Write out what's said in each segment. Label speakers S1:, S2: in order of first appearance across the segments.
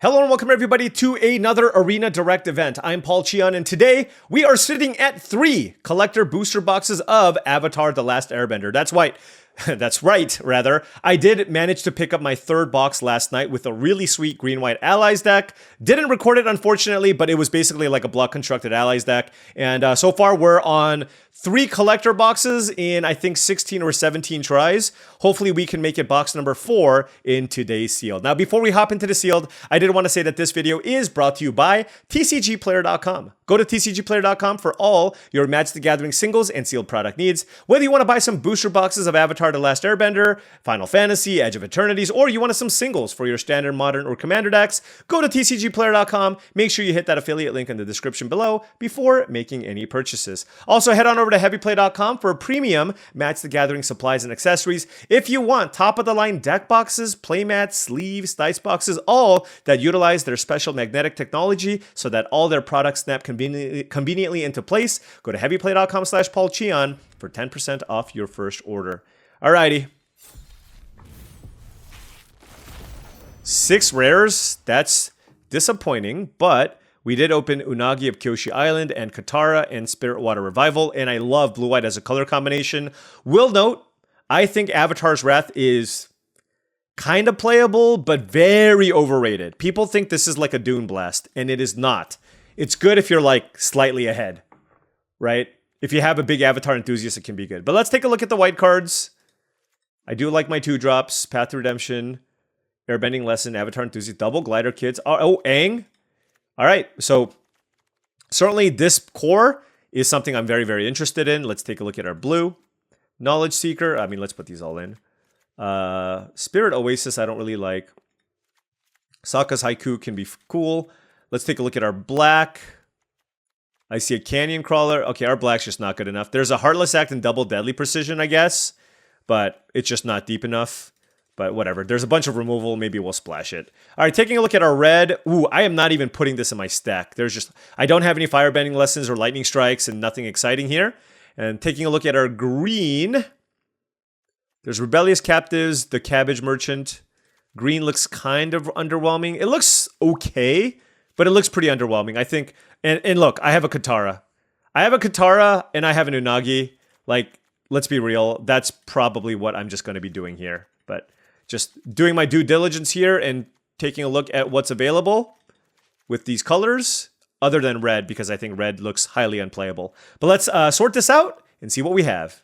S1: Hello and welcome everybody to another Arena Direct event. I'm Paul Cheon, and today we are sitting at 3 collector booster boxes of Avatar: The Last Airbender. That's right. That's right, rather. I did manage to pick up my 3rd box last night with a really sweet green-white allies deck. Didn't record it, unfortunately, but it was basically like a block-constructed allies deck. And so far, we're on 3 collector boxes in, I think, 16 or 17 tries. Hopefully, we can make it box number 4 in today's sealed. Now, before we hop into the sealed, I did want to say that this video is brought to you by TCGplayer.com. Go to TCGplayer.com for all your Magic the Gathering singles and sealed product needs. Whether you want to buy some booster boxes of Avatar: The Last Airbender, Final Fantasy, Edge of Eternities, or you want some singles for your standard, modern, or commander decks, go to TCGplayer.com. Make sure you hit that affiliate link in the description below before making any purchases. Also, head on over to heavyplay.com for premium Magic the Gathering supplies and accessories. If you want top-of-the-line deck boxes, playmats, sleeves, dice boxes, all that utilize their special magnetic technology so that all their products snap conveniently into place, go to heavyplay.com/paulcheon for 10% off your first order. Alrighty. 6 rares. That's disappointing, but we did open Unagi of Kyoshi Island and Katara and Spirit Water Revival, and I love blue-white as a color combination. Will note, I think Avatar's Wrath is kind of playable, but very overrated. People think this is like a Dune Blast, and it is not. It's good if you're like slightly ahead, right? If you have a big Avatar enthusiast, it can be good. But let's take a look at the white cards. I do like my 2-drops, Path to Redemption, Airbending Lesson, Avatar Enthusiast, Double Glider Kids. Oh, Aang. All right, so certainly this core is something I'm very, very interested in. Let's take a look at our blue. Knowledge Seeker. I mean, let's put these all in. Spirit Oasis, I don't really like. Sokka's Haiku can be cool. Let's take a look at our black. I see a Canyon Crawler. Okay, our black's just not good enough. There's a Heartless Act and Double Deadly Precision, I guess. But it's just not deep enough. But whatever. There's a bunch of removal. Maybe we'll splash it. All right, taking a look at our red. Ooh, I am not even putting this in my stack. I don't have any Firebending Lessons or Lightning Strikes and nothing exciting here. And taking a look at our green. There's Rebellious Captives, the Cabbage Merchant. Green looks kind of underwhelming. It looks okay, but it looks pretty underwhelming. I think, and look, I have a Katara. I have a Katara and I have an Unagi. Like, let's be real. That's probably what I'm just going to be doing here. But just doing my due diligence here and taking a look at what's available with these colors, other than red, because I think red looks highly unplayable. But let's sort this out and see what we have.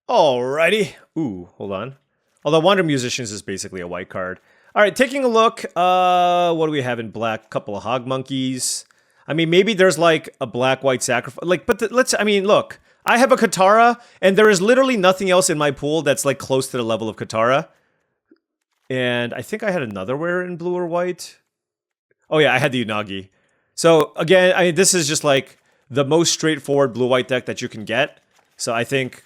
S1: Alrighty. Ooh, hold on. Although Wander Musicians is basically a white card. All right, taking a look. What do we have in black? Couple of Hog Monkeys. I mean, maybe there's like a black-white sacrifice. Like, but I mean, look. I have a Katara, and there is literally nothing else in my pool that's like close to the level of Katara. And I think I had another rare in blue or white. Oh yeah, I had the Unagi. So again, this is just like the most straightforward blue-white deck that you can get. So I think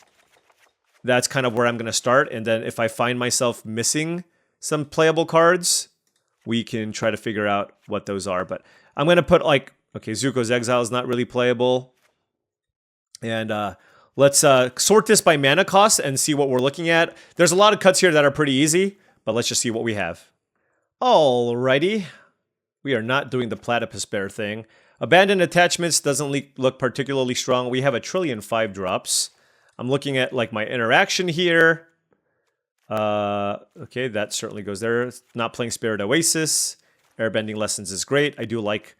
S1: that's kind of where I'm going to start. And then if I find myself missing some playable cards, we can try to figure out what those are. But I'm going to put like, okay, Zuko's Exile is not really playable. And let's sort this by mana cost and see what we're looking at. There's a lot of cuts here that are pretty easy, but let's just see what we have. Alrighty. We are not doing the Platypus Bear thing. Abandoned Attachments doesn't look particularly strong. We have a trillion 5-drops. I'm looking at like my interaction here. Okay, that certainly goes there. Not playing Spirit Oasis. Airbending Lessons is great. I do like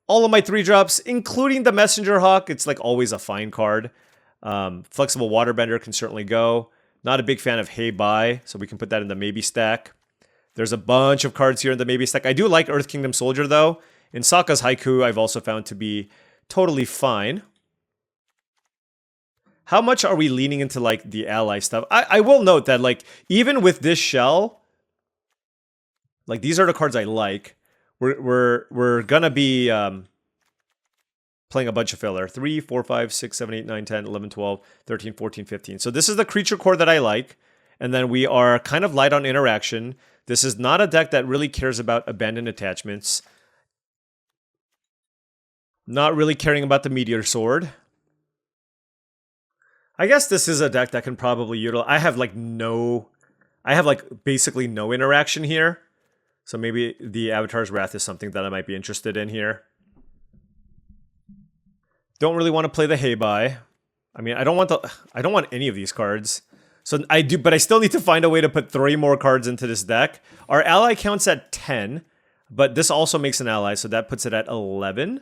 S1: all of my 3-drops, including the Messenger Hawk. It's like always a fine card. Flexible Waterbender can certainly go. Not a big fan of Hey Bye, so we can put that in the maybe stack. There's a bunch of cards here in the maybe stack. I do like Earth Kingdom Soldier, though. In Sokka's Haiku, I've also found to be totally fine. How much are we leaning into like the ally stuff? I will note that like even with this shell, like these are the cards I like. We're gonna be playing a bunch of filler. 3, 4, 5, 6, 7, 8, 9, 10, 11, 12, 13, 14, 15. So this is the creature core that I like. And then we are kind of light on interaction. This is not a deck that really cares about abandoned attachments. Not really caring about the Meteor Sword. I guess this is a deck that can probably utilize... I have like basically no interaction here. So maybe the Avatar's Wrath is something that I might be interested in here. Don't really want to play the Heibai. I mean, I don't want any of these cards. So I do, but I still need to find a way to put 3 more cards into this deck. Our ally counts at 10, but this also makes an ally, so that puts it at 11.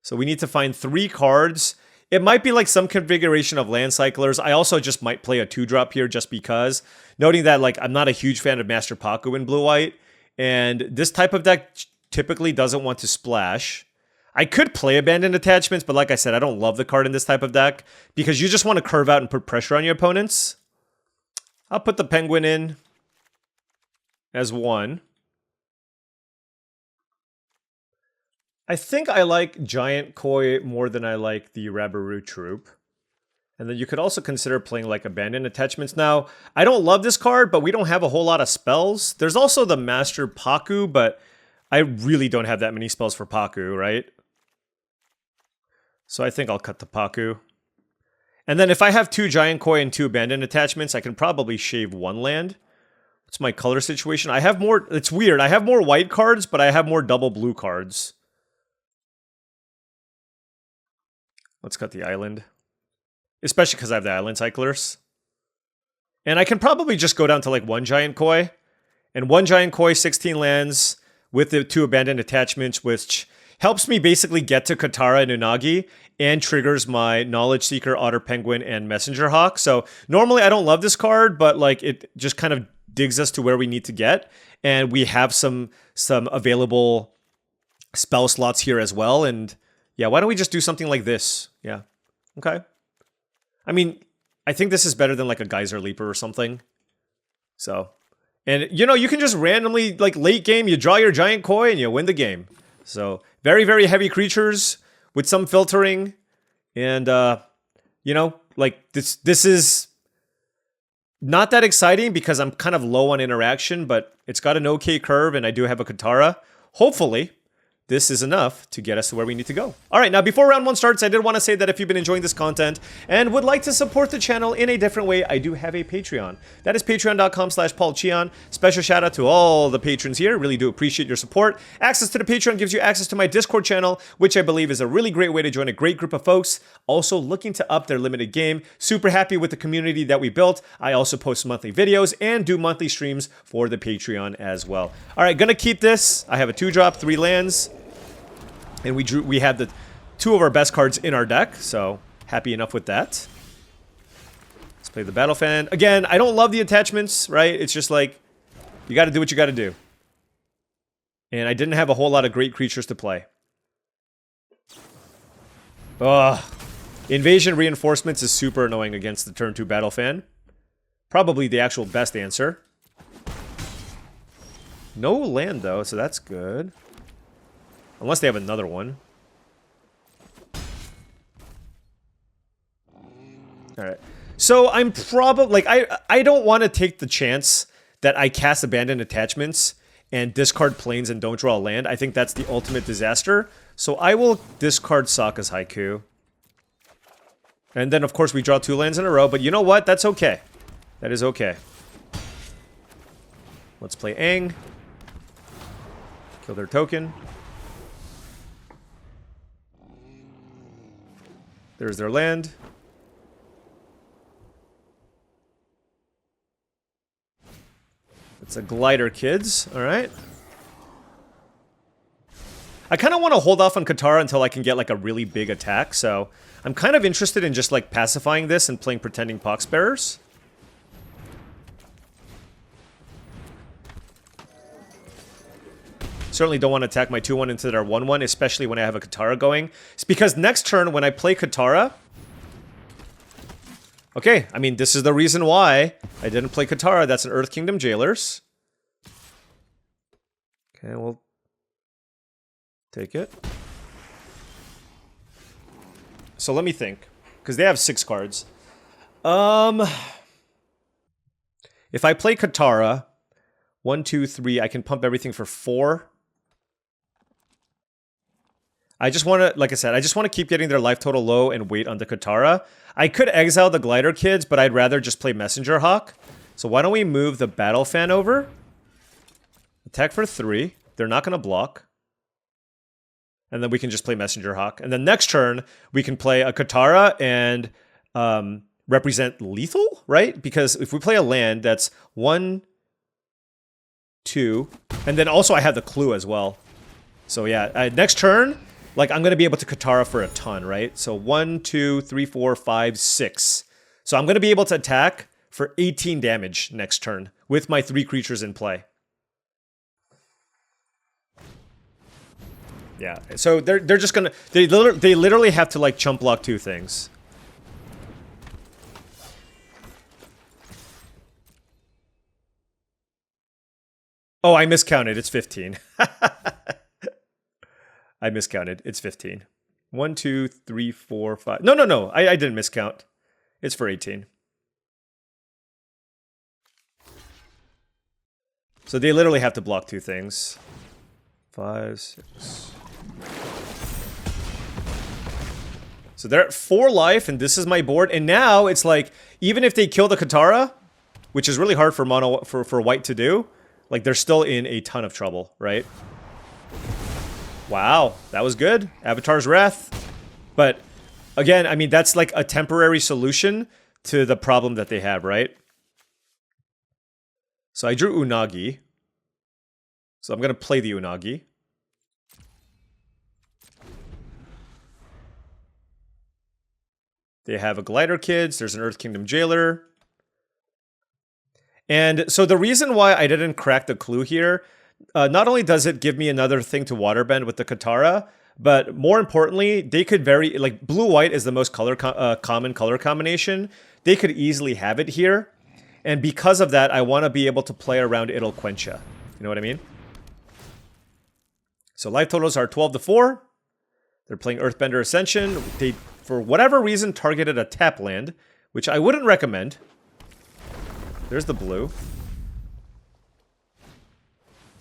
S1: So we need to find 3 cards. It might be like some configuration of land cyclers. I also just might play a 2-drop here just because. Noting that like I'm not a huge fan of Master Paku in blue-white. And this type of deck typically doesn't want to splash. I could play Abandoned Attachments, but like I said, I don't love the card in this type of deck. Because you just want to curve out and put pressure on your opponents. I'll put the Penguin in as 1. I think I like Giant Koi more than I like the Rabaru Troop. And then you could also consider playing like Abandoned Attachments. Now, I don't love this card, but we don't have a whole lot of spells. There's also the Master Paku, but I really don't have that many spells for Paku, right? So I think I'll cut the Paku. And then if I have 2 Giant Koi and 2 Abandoned Attachments, I can probably shave 1 land. What's my color situation? I have more... It's weird. I have more white cards, but I have more double blue cards. Let's cut the island. Especially because I have the island cyclers. And I can probably just go down to like 1 Giant Koi. And 1 Giant Koi, 16 lands with the 2 Abandoned Attachments, which helps me basically get to Katara and Unagi and triggers my Knowledge Seeker, Otter Penguin, and Messenger Hawk. So normally I don't love this card, but like it just kind of digs us to where we need to get. And we have some available spell slots here as well. And yeah, why don't we just do something like this? Yeah. Okay. I mean, I think this is better than like a Geyser Leaper or something. So, and you know, you can just randomly, like late game, you draw your Giant Koi and you win the game. So, very, very heavy creatures with some filtering. And, you know, like this is not that exciting because I'm kind of low on interaction, but it's got an okay curve and I do have a Katara. Hopefully, this is enough to get us to where we need to go. All right, now before round 1 starts, I did want to say that if you've been enjoying this content and would like to support the channel in a different way, I do have a Patreon. That is patreon.com/paulcheon. Special shout out to all the patrons here. Really do appreciate your support. Access to the Patreon gives you access to my Discord channel, which I believe is a really great way to join a great group of folks. Also looking to up their limited game. Super happy with the community that we built. I also post monthly videos and do monthly streams for the Patreon as well. All right, gonna keep this. I have a 2-drop, 3 lands. And we had the 2 of our best cards in our deck, so happy enough with that. Let's play the Battle Fan. Again, I don't love the attachments, right? It's just like, you gotta do what you gotta do. And I didn't have a whole lot of great creatures to play. Ugh. Invasion Reinforcements is super annoying against the turn 2 Battle Fan. Probably the actual best answer. No land though, so that's good. Unless they have another one. Alright. So I'm probably... Like, I don't want to take the chance that I cast Abandoned Attachments and discard planes and don't draw a land. I think that's the ultimate disaster. So I will discard Sokka's Haiku. And then, of course, we draw 2 lands in a row. But you know what? That's okay. That is okay. Let's play Aang. Kill their token. There's their land. It's a glider, kids. All right. I kind of want to hold off on Katara until I can get like a really big attack. So I'm kind of interested in just like pacifying this and playing Pretending Poxbearers. Certainly don't want to attack my 2-1 into their 1-1, especially when I have a Katara going. It's because next turn, when I play Katara... Okay, I mean, this is the reason why I didn't play Katara. That's an Earth Kingdom Jailers. Okay, we'll take it. So let me think. Because they have 6 cards. If I play Katara... 1, 2, 3, I can pump everything for 4. I just want to, like I said, I just want to keep getting their life total low and wait on the Katara. I could exile the Glider Kids, but I'd rather just play Messenger Hawk. So why don't we move the Battle Fan over? Attack for 3. They're not going to block. And then we can just play Messenger Hawk. And then next turn, we can play a Katara and represent lethal, right? Because if we play a land, that's 1, 2. And then also I have the clue as well. So yeah, next turn, like I'm going to be able to Katara for a ton, right? So 1, 2, 3, 4, 5, 6. So I'm going to be able to attack for 18 damage next turn with my 3 creatures in play. Yeah, so they're just gonna they literally have to like chump block 2 things. Oh, I miscounted. It's 15. I miscounted. It's 15. 1, 2, 3, 4, 5. No. I didn't miscount. It's for 18. So they literally have to block 2 things. 5, 6. So they're at 4 life, and this is my board. And now it's like, even if they kill the Katara, which is really hard for mono for white to do, like they're still in a ton of trouble, right? Wow, that was good. Avatar's Wrath. But again, I mean, that's like a temporary solution to the problem that they have, right? So I drew Unagi. So I'm going to play the Unagi. They have a Glider Kids. There's an Earth Kingdom Jailer. And so the reason why I didn't crack the clue here, not only does it give me another thing to waterbend with the Katara, but more importantly, they could like blue-white is the most common color combination. They could easily have it here. And because of that, I want to be able to play around It'll Quencha. You know what I mean? So life totals are 12 to 4. They're playing Earthbender Ascension. They, for whatever reason, targeted a tap land, which I wouldn't recommend. There's the blue.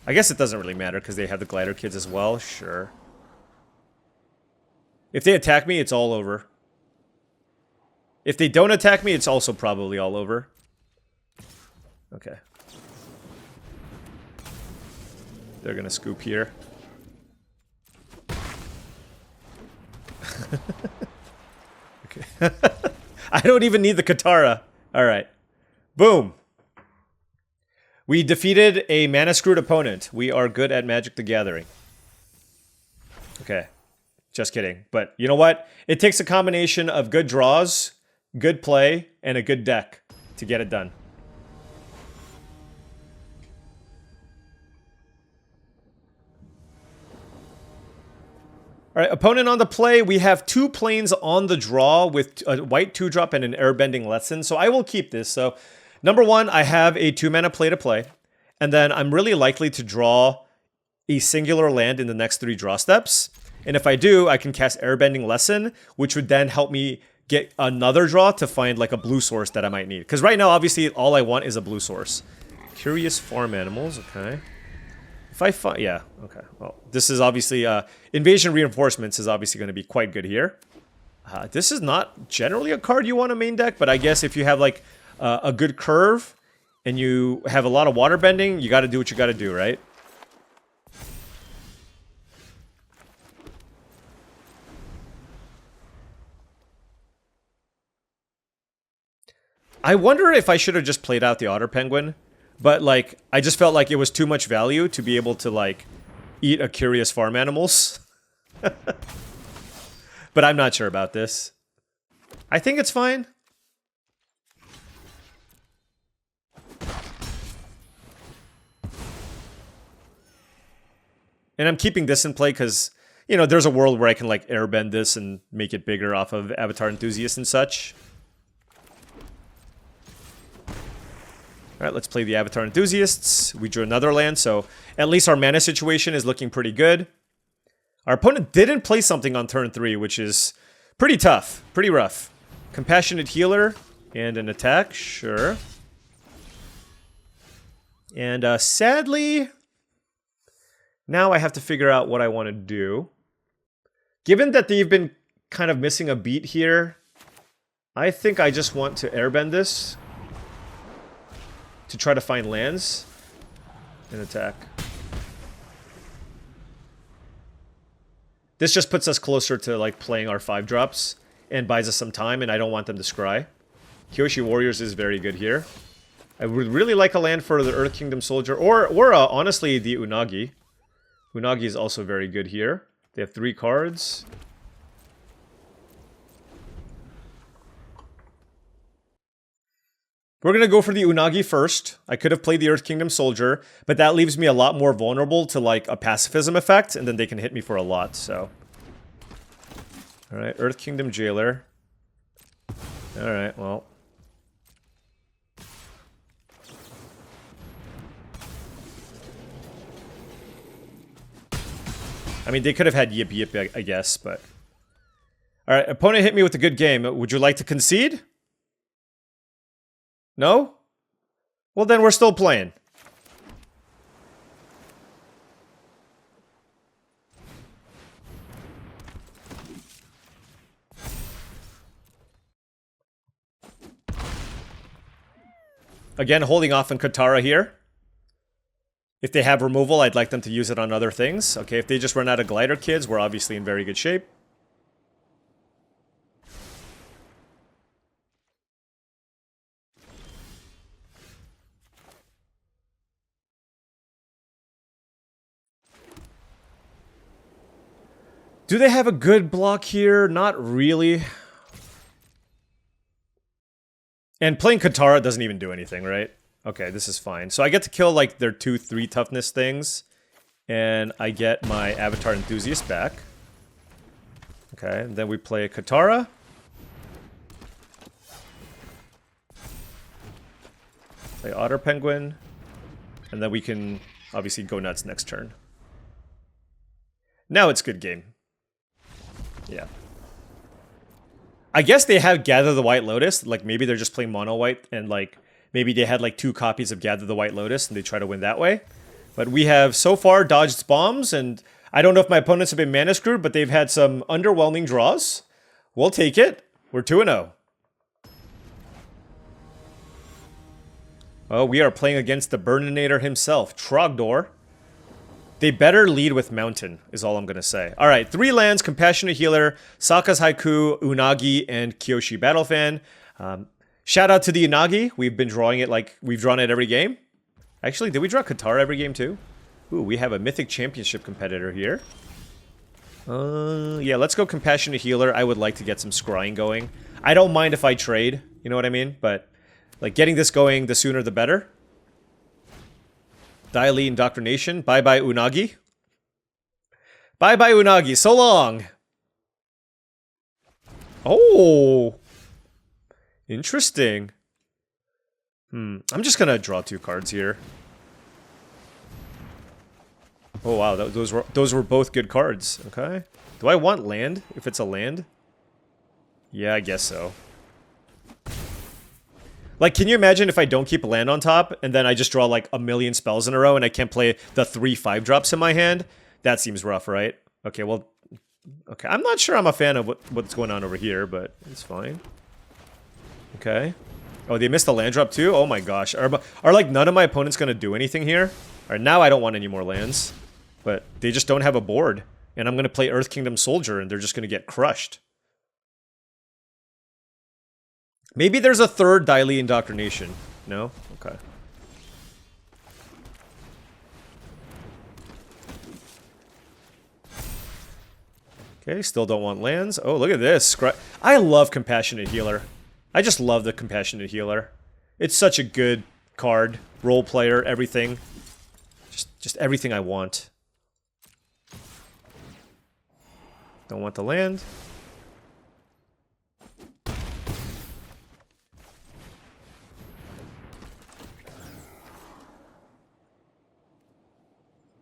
S1: I guess it doesn't really matter because they have the Glider Kids as well. Sure. If they attack me, it's all over. If they don't attack me, it's also probably all over. Okay. They're gonna scoop here. Okay. I don't even need the Katara. Alright. Boom. We defeated a mana-screwed opponent. We are good at Magic the Gathering. Okay. Just kidding. But you know what? It takes a combination of good draws, good play, and a good deck to get it done. All right, opponent on the play. We have 2 planes on the draw with a white 2-drop and an airbending lesson. So I will keep this. So number 1, I have a 2-mana play to play. And then I'm really likely to draw a singular land in the next 3 draw steps. And if I do, I can cast airbending lesson, which would then help me get another draw to find like a blue source that I might need. Because right now, obviously, all I want is a blue source. Curious farm animals, okay. If I find, yeah, okay. Well, this is obviously, Invasion Reinforcements is obviously going to be quite good here. This is not generally a card you want to main deck, but I guess if you have like a good curve and you have a lot of water bending, you got to do what you got to do, right? I wonder if I should have just played out the Otter Penguin. But, like, I just felt like it was too much value to be able to, like, eat a curious farm animals. But I'm not sure about this. I think it's fine. And I'm keeping this in play because, you know, there's a world where I can, like, airbend this and make it bigger off of Avatar Enthusiast and such. Alright, let's play the Avatar Enthusiasts. We drew another land, so at least our mana situation is looking pretty good. Our opponent didn't play something on turn 3, which is pretty tough, pretty rough. Compassionate Healer and an attack, sure. And sadly, now I have to figure out what I want to do. Given that they've been kind of missing a beat here, I think I just want to airbend this to try to find lands and attack. This just puts us closer to like playing our 5-drops and buys us some time, and I don't want them to scry. Kyoshi Warriors is very good here. I would really like a land for the Earth Kingdom Soldier, or honestly, the Unagi. Unagi is also very good here. They have 3 cards. We're going to go for the Unagi first. I could have played the Earth Kingdom Soldier, but that leaves me a lot more vulnerable to like a pacifism effect, and then they can hit me for a lot, so. Alright, Earth Kingdom Jailer. Alright, well. I mean, they could have had Yip Yip, I guess, but... Alright, opponent hit me with a good game. Would you like to concede? No? Well, then we're still playing. Again, holding off on Katara here. If they have removal, I'd like them to use it on other things. Okay, if they just run out of Glider Kids, we're obviously in very good shape. Do they have a good block here? Not really. And playing Katara doesn't even do anything, right? Okay, this is fine. So I get to kill like their 2-3 toughness things. And I get my Avatar Enthusiast back. Okay, and then we play Katara. Play Otter Penguin. And then we can obviously go nuts next turn. Now it's good game. Yeah. I guess they have Gather the White Lotus. Like, maybe they're just playing mono white, and like, maybe they had like 2 copies of Gather the White Lotus, and they try to win that way. But we have so far dodged bombs, and I don't know if my opponents have been mana screwed, but they've had some underwhelming draws. We'll take it. We're 2-0. Oh, we are playing against the Burninator himself, Trogdor. They better lead with Mountain, is all I'm going to say. All right, 3 lands, Compassionate Healer, Sokka's Haiku, Unagi, and Kyoshi Battlefan. Shout out to the Unagi. We've been drawing it like we've drawn it every game. Actually, did we draw Katara every game too? Ooh, we have a Mythic Championship competitor here. Yeah, let's go Compassionate Healer. I would like to get some scrying going. I don't mind if I trade, you know what I mean? But, like, getting this going, the sooner the better. Daily Indoctrination. Bye-bye, Unagi. Bye-bye, Unagi. So long. Oh. Interesting. I'm just gonna draw 2 cards here. Oh, wow. Those were both good cards. Okay. Do I want land, if it's a land? Yeah, I guess so. Like, can you imagine if I don't keep a land on top, and then I just draw, like, a million spells in a row, and I can't play the 3 5-drops in my hand? That seems rough, right? Okay, well... Okay, I'm not sure I'm a fan of what's going on over here, but it's fine. Okay. Oh, they missed the land drop, too? Oh my gosh. Are like, none of my opponents gonna do anything here? Alright, now I don't want any more lands. But they just don't have a board. And I'm gonna play Earth Kingdom Soldier, and they're just gonna get crushed. Maybe there's a 3rd Daily Indoctrination. No? Okay. Okay, still don't want lands. Oh, look at this. I love Compassionate Healer. I just love the Compassionate Healer. It's such a good card. Role player, everything. Just everything I want. Don't want the land.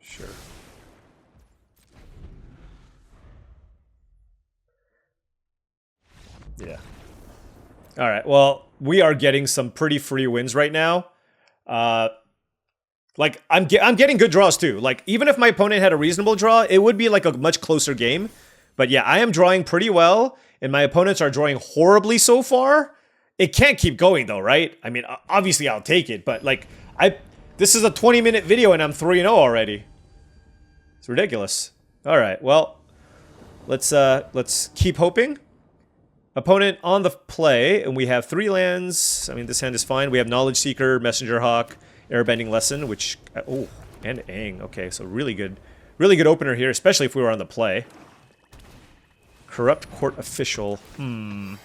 S1: Sure. Yeah. Alright, well, we are getting some pretty free wins right now. Like, I'm getting good draws too. Like, even if my opponent had a reasonable draw, it would be like a much closer game. But yeah, I am drawing pretty well, and my opponents are drawing horribly so far. It can't keep going though, right? I mean, obviously I'll take it, but like, this is a 20-minute video and I'm 3-0 already. It's ridiculous. Alright, well, Let's keep hoping. Opponent on the play, and we have 3 lands. I mean, this hand is fine. We have Knowledge Seeker, Messenger Hawk, Airbending Lesson, which... Oh, and Aang. Okay, so really good opener here, especially if we were on the play. Corrupt Court Official. I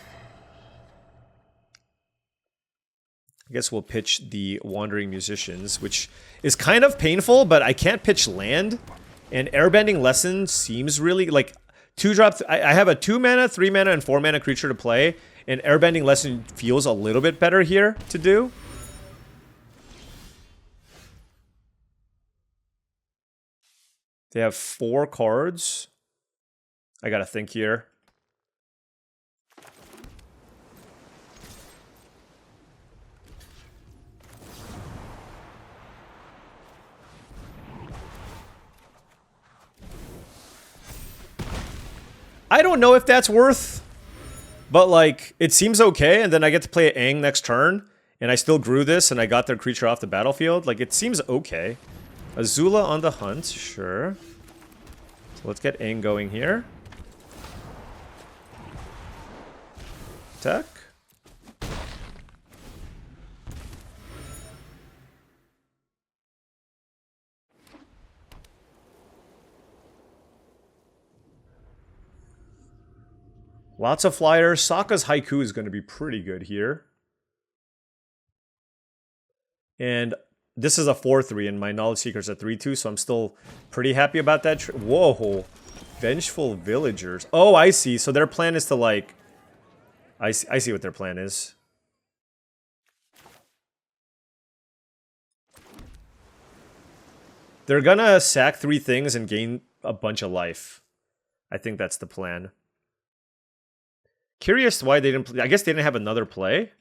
S1: guess we'll pitch the Wandering Musicians, which is kind of painful, but I can't pitch land. And Airbending Lesson seems really, like... 2-drop, I have a 2 mana, 3 mana, and 4 mana creature to play, and Airbending Lesson feels a little bit better here to do. They have 4 cards. I gotta think here. I don't know if that's worth, but like, it seems okay, and then I get to play Aang next turn, and I still grew this, and I got their creature off the battlefield. Like, it seems okay. Azula on the hunt, sure. So let's get Aang going here. Attack. Lots of flyers. Sokka's Haiku is going to be pretty good here. And this is a 4-3, and my Knowledge Seeker's a 3-2, so I'm still pretty happy about that. Whoa. Vengeful Villagers. Oh, I see. So their plan is to, like... I see what their plan is. They're gonna sack 3 things and gain a bunch of life. I think that's the plan. Curious why they didn't play. I guess they didn't have another play.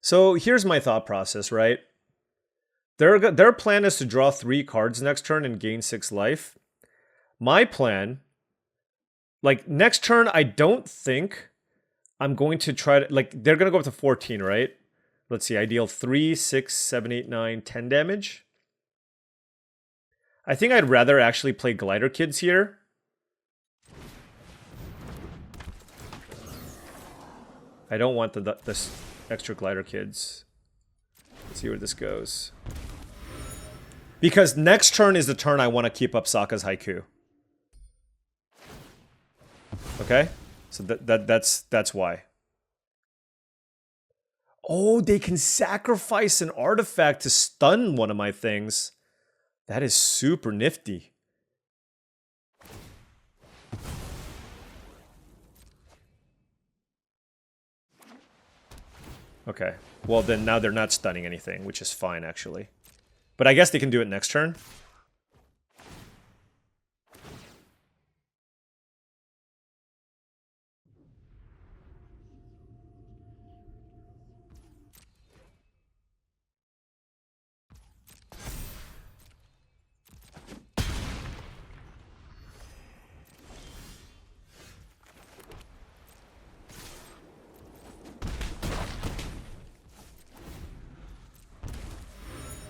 S1: So here's my thought process, right? Their plan is to draw 3 cards next turn and gain 6 life. My plan, like next turn, I don't think I'm going to try to, like, they're going to go up to 14, right? Let's see, I deal 3, 6, 7, 8, 9, 10 damage. I think I'd rather actually play Glider Kids here. I don't want this extra Glider Kids. Let's see where this goes. Because next turn is the turn I want to keep up Sokka's Haiku. Okay? So that's why. Oh, they can sacrifice an artifact to stun one of my things. That is super nifty. Okay. Well, then now they're not stunning anything, which is fine, actually. But I guess they can do it next turn.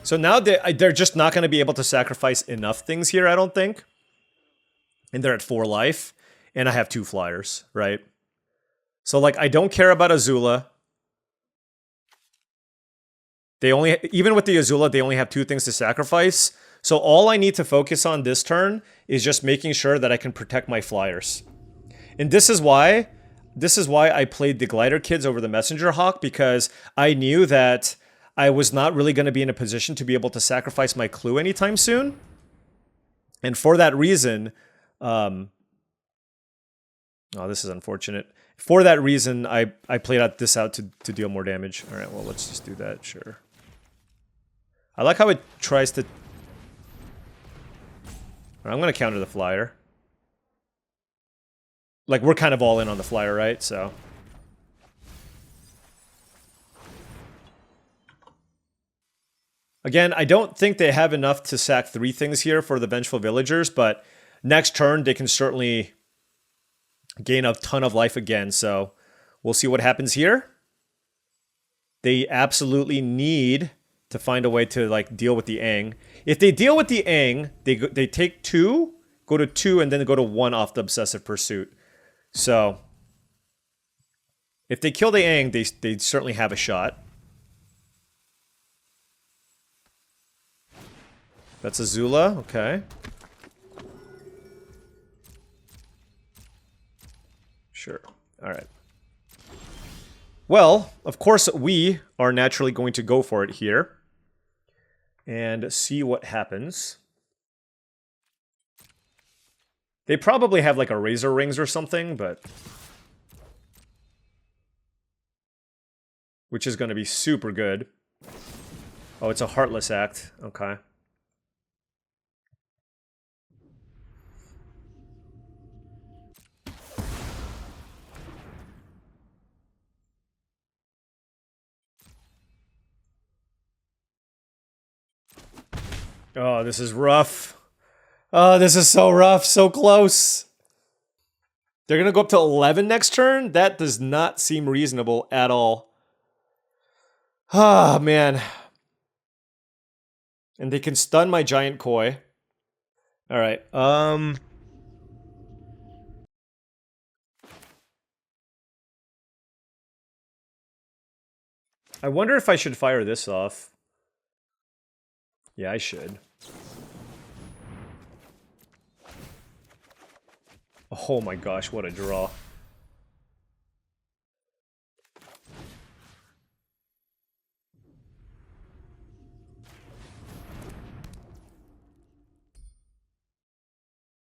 S1: So now they're just not going to be able to sacrifice enough things here, I don't think. And they're at 4 life. And I have 2 flyers, right? So, like, I don't care about Azula. They only, even with the Azula, they only have 2 things to sacrifice. So all I need to focus on this turn is just making sure that I can protect my flyers. And this is why I played the Glider Kids over the Messenger Hawk, because I knew that I was not really going to be in a position to be able to sacrifice my clue anytime soon. And for that reason, oh, this is unfortunate. For that reason, I played this out to deal more damage. All right, well, let's just do that, sure. I like how it tries to... I'm going to counter the flyer. Like, we're kind of all in on the flyer, right? So... Again, I don't think they have enough to sack 3 things here for the Vengeful Villagers, but next turn they can certainly gain a ton of life again. So we'll see what happens here. They absolutely need to find a way to like deal with the Aang. If they deal with the Aang, they take 2, go to 2, and then go to 1 off the Obsessive Pursuit. So if they kill the Aang, they certainly have a shot. That's Azula, okay. Sure, all right. Well, of course, we are naturally going to go for it here and see what happens. They probably have like a Razor Rings or something, but... which is going to be super good. Oh, it's a Heartless Act. Okay. Oh, this is rough. Oh, this is so rough. So close. They're going to go up to 11 next turn? That does not seem reasonable at all. Ah, man. And they can stun my Giant Koi. All right. I wonder if I should fire this off. Yeah, I should. Oh my gosh, what a draw.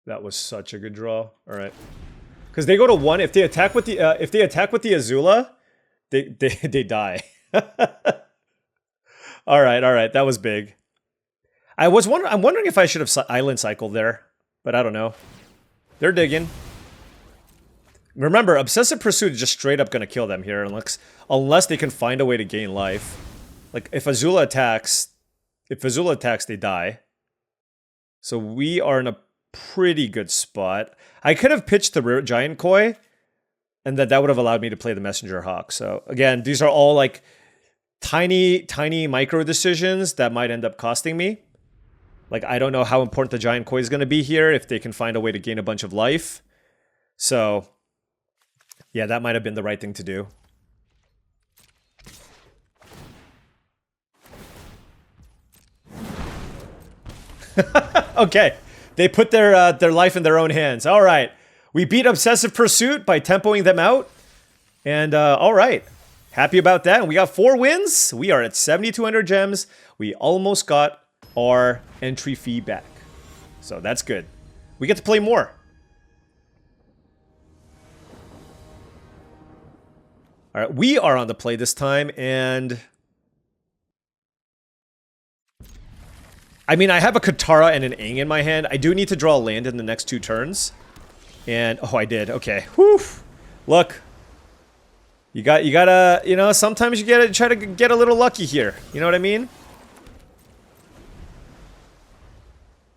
S1: That was such a good draw. All right, because they go to 1. If they attack with the Azula, they die. All right, that was big. I'm wondering if I should have Island Cycled there, but I don't know. They're digging. Remember, Obsessive Pursuit is just straight up gonna kill them here, unless they can find a way to gain life. Like if Azula attacks, they die. So we are in a pretty good spot. I could have pitched the Giant Koi, and that would have allowed me to play the Messenger Hawk. So again, these are all like tiny micro decisions that might end up costing me. Like I don't know how important the Giant Koi is going to be here if they can find a way to gain a bunch of life. So yeah, that might have been the right thing to do. Okay. They put their life in their own hands. All right. We beat Obsessive Pursuit by tempoing them out. And all right. Happy about that. And we got 4 wins. We are at 7,200 gems. We almost got our entry fee back. So that's good. We get to play more. All right. We are on the play this time. And I mean, I have a Katara and an Aang in my hand. I do need to draw a land in the next 2 turns. And, oh, I did. Okay. Whew. Look. You gotta, you know, sometimes you gotta try to get a little lucky here. You know what I mean?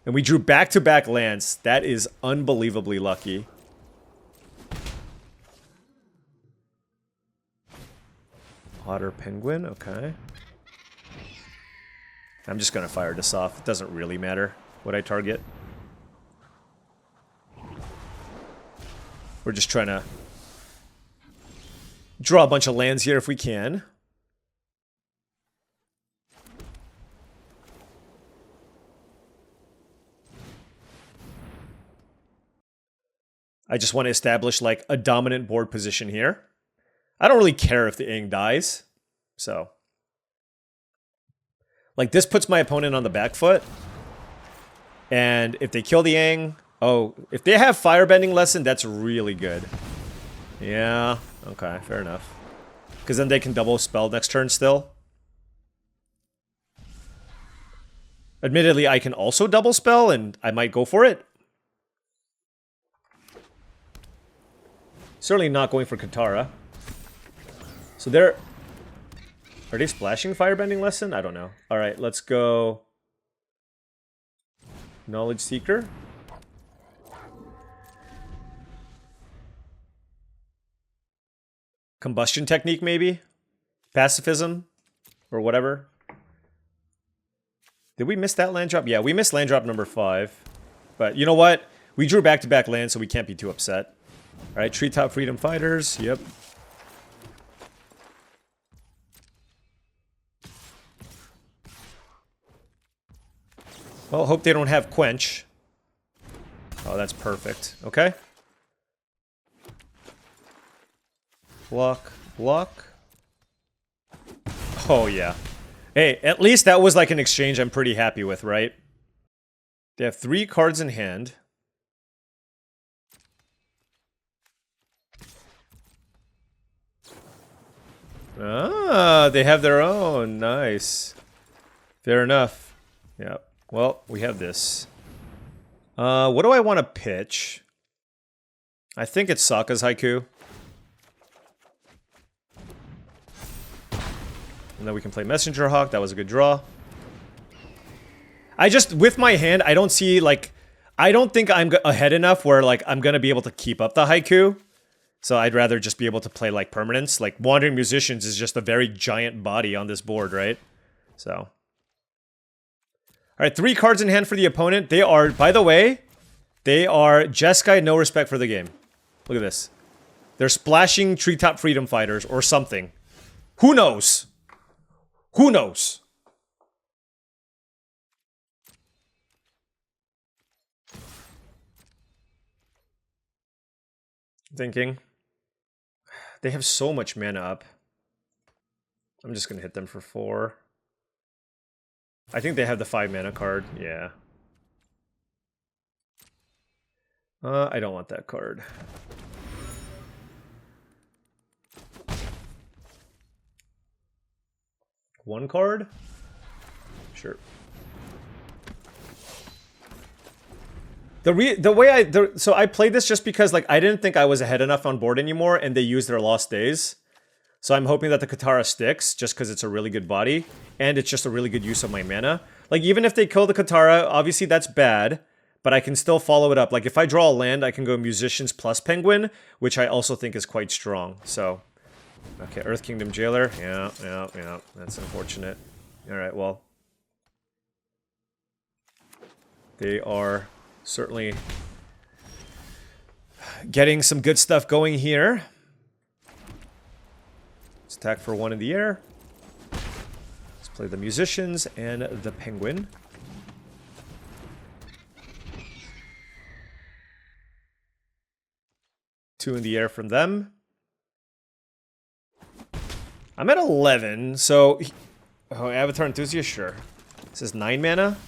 S1: And we drew back-to-back lands. That is unbelievably lucky. Otter Penguin, okay. I'm just gonna fire this off. It doesn't really matter what I target. We're just trying to draw a bunch of lands here if we can. I just want to establish like a dominant board position here. I don't really care if the Aang dies. So like this puts my opponent on the back foot. And if they kill the Aang, oh, if they have Firebending Lesson, that's really good. Yeah, okay, fair enough. Because then they can double spell next turn still. Admittedly, I can also double spell, and I might go for it. Certainly not going for Katara. So they're... Are they splashing Firebending Lesson? I don't know. Alright, let's go... Knowledge Seeker. Combustion technique, maybe? Pacifism? Or whatever. Did we miss that land drop? Yeah, we missed land drop number 5. But you know what? We drew back-to-back lands, so we can't be too upset. Alright, Treetop Freedom Fighters. Yep. Well, hope they don't have Quench. Oh, that's perfect. Okay. Block. Block. Oh, yeah. Hey, at least that was like an exchange I'm pretty happy with, right? They have 3 cards in hand. Ah, they have their own. Nice. Fair enough. Yeah. Well, we have this. What do I want to pitch? I think it's Sokka's Haiku. And then we can play Messenger Hawk. That was a good draw. I just, with my hand, I don't see, like... I don't think I'm ahead enough where, like, I'm gonna be able to keep up the Haiku. So I'd rather just be able to play, like, permanents. Like, Wandering Musicians is just a very giant body on this board, right? So... Alright, 3 cards in hand for the opponent. They are, by the way, they are Jeskai, no respect for the game. Look at this. They're splashing Treetop Freedom Fighters or something. Who knows? Who knows? Thinking. They have so much mana up. I'm just gonna hit them for 4. I think they have the 5 mana card. Yeah. I don't want that card. One card? Sure. So I played this just because, like, I didn't think I was ahead enough on board anymore, and they used their Lost Days. So I'm hoping that the Katara sticks, just because it's a really good body, and it's just a really good use of my mana. Like, even if they kill the Katara, obviously that's bad, but I can still follow it up. Like, if I draw a land, I can go Musicians plus Penguin, which I also think is quite strong. So, okay, Earth Kingdom Jailer. Yeah. That's unfortunate. Alright, well. They are certainly getting some good stuff going here. Let's attack for 1 in the air. Let's play the Musicians and the Penguin. Two in the air from them. I'm at 11, so... Oh, Avatar Enthusiast? Sure. This is 9 mana.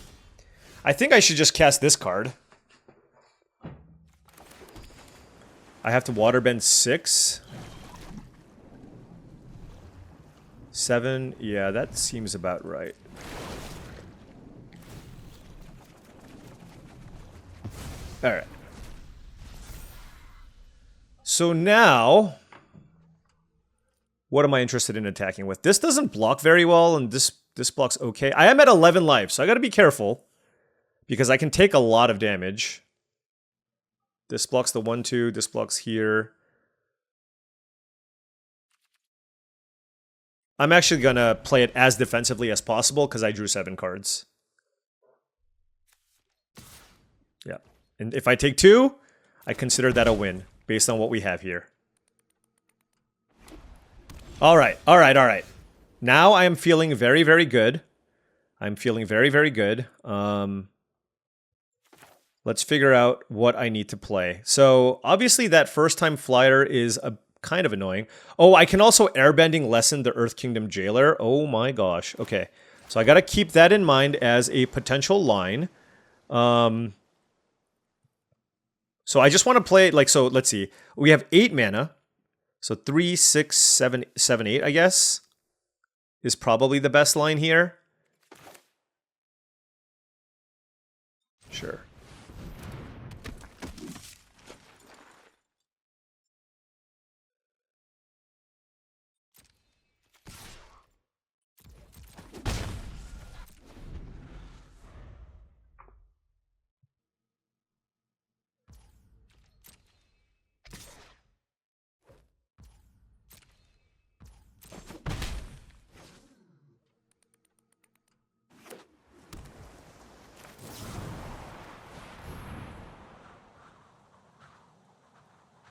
S1: I think I should just cast this card. I have to waterbend 6. 7. Yeah, that seems about right. Alright. So now... What am I interested in attacking with? This doesn't block very well, and this blocks okay. I am at 11 life, so I gotta be careful. Because I can take a lot of damage. This blocks the 1-2, this blocks here. I'm actually gonna play it as defensively as possible, because I drew 7 cards. Yeah. And if I take 2, I consider that a win, based on what we have here. Alright. Now I am feeling very, very good. I'm feeling very, very good. Let's figure out what I need to play. So, obviously that first-time flyer is a kind of annoying. Oh, I can also airbending lessen the Earth Kingdom Jailer. Oh my gosh. Okay. So I gotta keep that in mind as a potential line. So I just want to play, like, so let's see. We have 8 mana. So 3, 6, 7, 7, 8, I guess, is probably the best line here. Sure.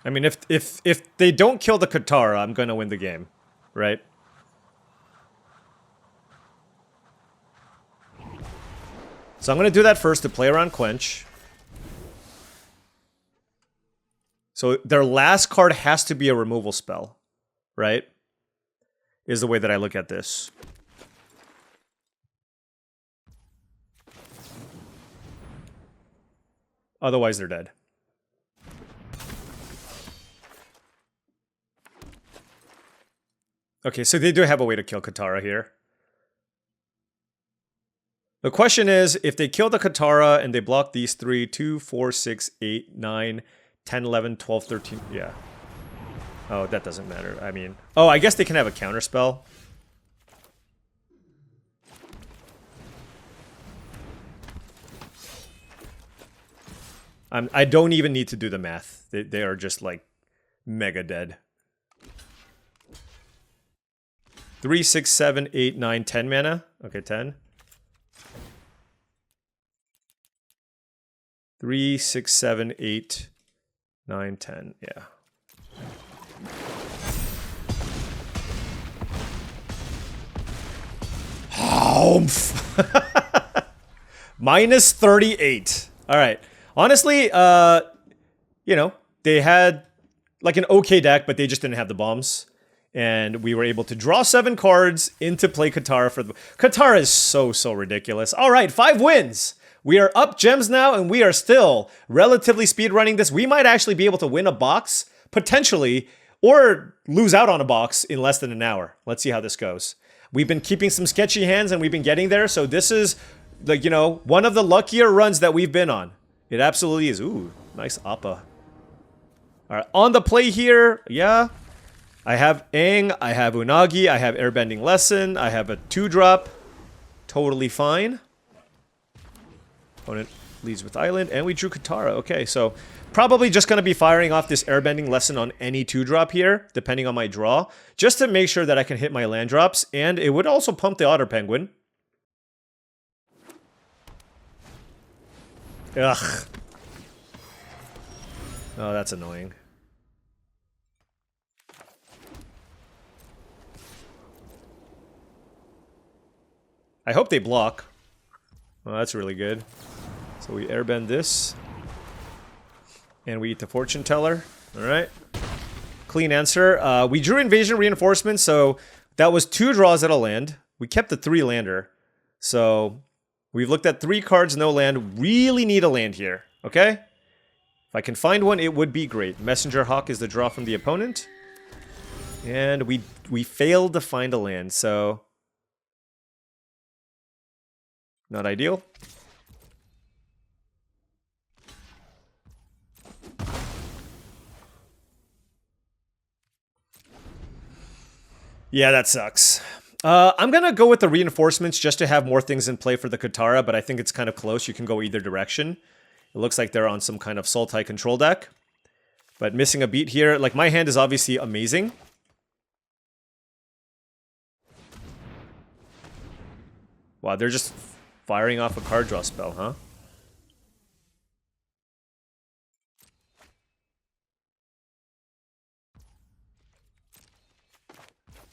S1: I mean, if they don't kill the Katara, I'm gonna win the game, right? So I'm gonna do that first to play around Quench. So their last card has to be a removal spell, right? Is the way that I look at this. Otherwise, they're dead. Okay, so they do have a way to kill Katara here. The question is, if they kill the Katara and they block these 3, 2, 4, 6, 8, 9, 10, 11, 12, 13, yeah. Oh, that doesn't matter. I mean, oh, I guess they can have a counter spell. I don't even need to do the math. They are just like mega dead. 3, 6, 7, 8, 9, 10 mana. Okay, 10. 3, 6, 7, 8, 9, 10. Yeah. Haumph! Minus 38. All right. Honestly, you know, they had like an okay deck, but they just didn't have the bombs. And we were able to draw 7 cards into play Katara for the... Katara is so ridiculous. All right, 5 wins. We are up gems now, and we are still relatively speedrunning this. We might actually be able to win a box, potentially, or lose out on a box in less than an hour. Let's see how this goes. We've been keeping some sketchy hands, and we've been getting there, so this is, like, you know, one of the luckier runs that we've been on. It absolutely is. Ooh, nice Appa. All right, on the play here, yeah. I have Aang, I have Unagi, I have Airbending Lesson, I have a 2-drop. Totally fine. Opponent leads with Island, and we drew Katara. Okay, so probably just going to be firing off this Airbending Lesson on any 2-drop here, depending on my draw, just to make sure that I can hit my land drops, and it would also pump the Otter Penguin. Ugh. Oh, that's annoying. I hope they block. Well, that's really good. So we airbend this. And we eat the Fortune Teller. Alright. Clean answer. We drew Invasion Reinforcement, so that was 2 draws at a land. We kept the 3 lander. So we've looked at 3 cards, no land. Really need a land here. Okay? If I can find one, it would be great. Messenger Hawk is the draw from the opponent. And we failed to find a land, so... not ideal. Yeah, that sucks. I'm gonna go with the reinforcements just to have more things in play for the Katara, but I think it's kind of close. You can go either direction. It looks like they're on some kind of Sultai control deck. But missing a beat here. Like, my hand is obviously amazing. Wow, they're just firing off a card draw spell, huh?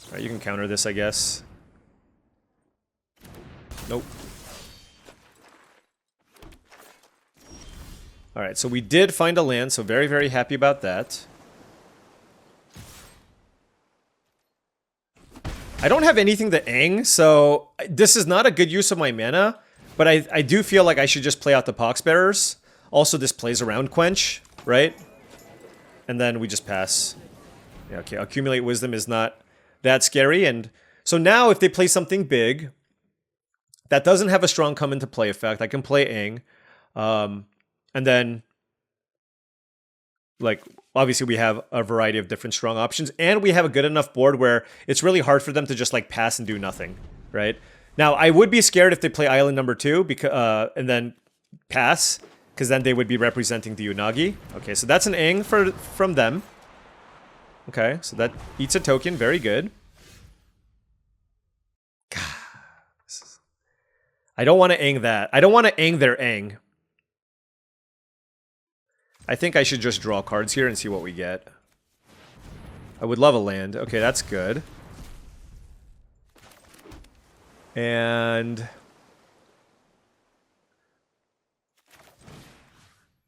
S1: Alright, you can counter this, I guess. Nope. Alright, so we did find a land, so very happy about that. I don't have anything to Aang, so this is not a good use of my mana, but I do feel like I should just play out the Poxbearers. Also, this plays around Quench, right? And then we just pass. Yeah, okay, Accumulate Wisdom is not that scary, and so now if they play something big that doesn't have a strong come into play effect, I can play Aang, and then, like, obviously we have a variety of different strong options, and we have a good enough board where it's really hard for them to just, like, pass and do nothing, right? Now, I would be scared if they play Island number 2, because, and then pass, because then they would be representing the Unagi. Okay, so that's an Aang from them. Okay, so that eats a token, very good. God, I don't want to Aang that. I don't want to Aang their Aang. I think I should just draw cards here and see what we get. I would love a land. Okay, that's good. And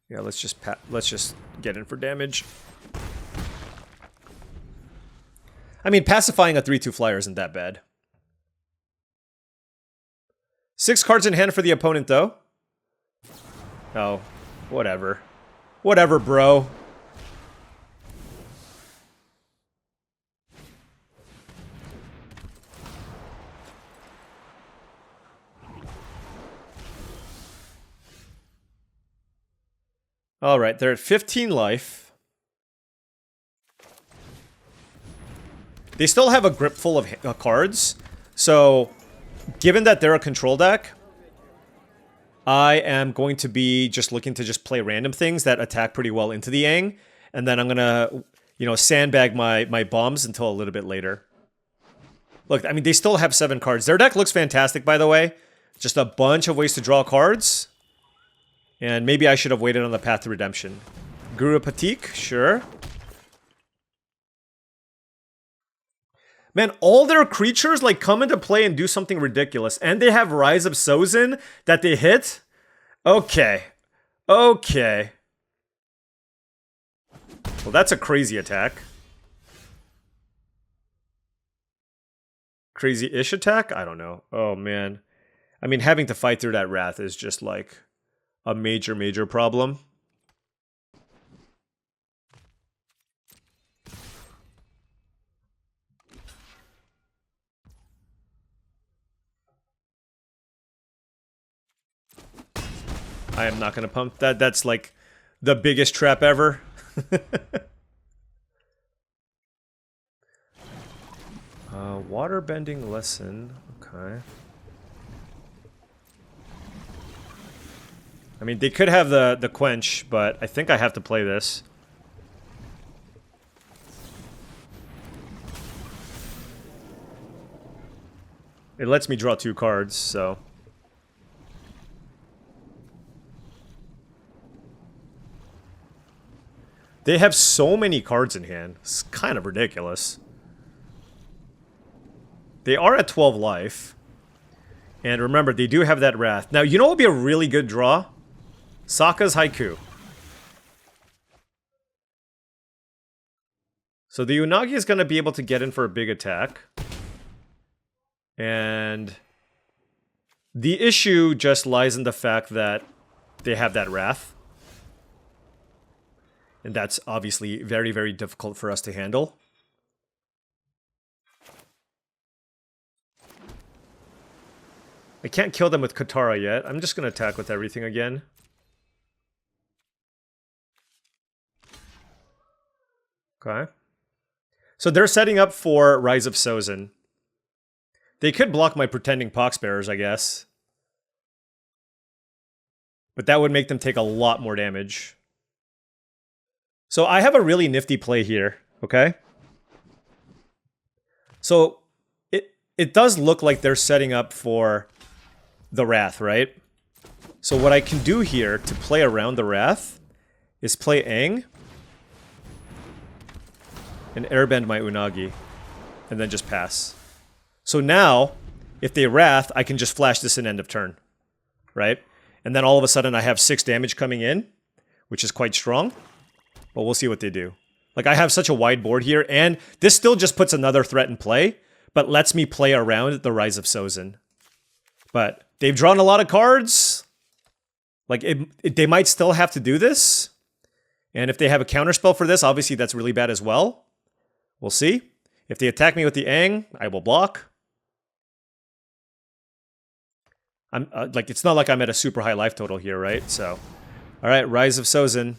S1: yeah, let's just get in for damage. I mean, pacifying a 3/2 flyer isn't that bad. 6 cards in hand for the opponent, though. Oh, whatever. Whatever, bro. All right, they're at 15 life. They still have a grip full of cards, so given that they're a control deck, I am going to be just looking to just play random things that attack pretty well into the Yang, and then I'm gonna, you know, sandbag my bombs until a little bit later. Look, I mean, they still have 7 cards. Their deck looks fantastic, by the way. Just a bunch of ways to draw cards. And maybe I should have waited on the path to redemption. Guru Patik, sure. Man, all their creatures like come into play and do something ridiculous. And they have Rise of Sozin that they hit? Okay. Okay. Well, that's a crazy attack. Crazy-ish attack? I don't know. Oh, man. I mean, having to fight through that Wrath is just like a major problem. I am not going to pump that. That's like the biggest trap ever. Water bending lesson. Okay. I mean, they could have the quench, but I think I have to play this. It lets me draw 2 cards, so... They have so many cards in hand. It's kind of ridiculous. They are at 12 life. And remember, they do have that Wrath. Now, you know what would be a really good draw? Sokka's Haiku. So the Unagi is going to be able to get in for a big attack. And the issue just lies in the fact that they have that Wrath. And that's obviously very difficult for us to handle. I can't kill them with Katara yet. I'm just going to attack with everything again. Okay. So they're setting up for Rise of Sozin. They could block my Pretending Poxbearers, I guess. But that would make them take a lot more damage. So I have a really nifty play here, okay? So it does look like they're setting up for the Wrath, right? So what I can do here to play around the Wrath is play Aang and airbend my Unagi and then just pass. So now, if they Wrath, I can just flash this in end of turn, right? And then all of a sudden I have 6 damage coming in, which is quite strong. But we'll see what they do. Like, I have such a wide board here, and this still just puts another threat in play, but lets me play around the Rise of Sozin. But they've drawn a lot of cards. Like, they might still have to do this. And if they have a counterspell for this, obviously that's really bad as well. We'll see. If they attack me with the Aang, I will block. I'm like, it's not like I'm at a super high life total here, right? So, all right, Rise of Sozin.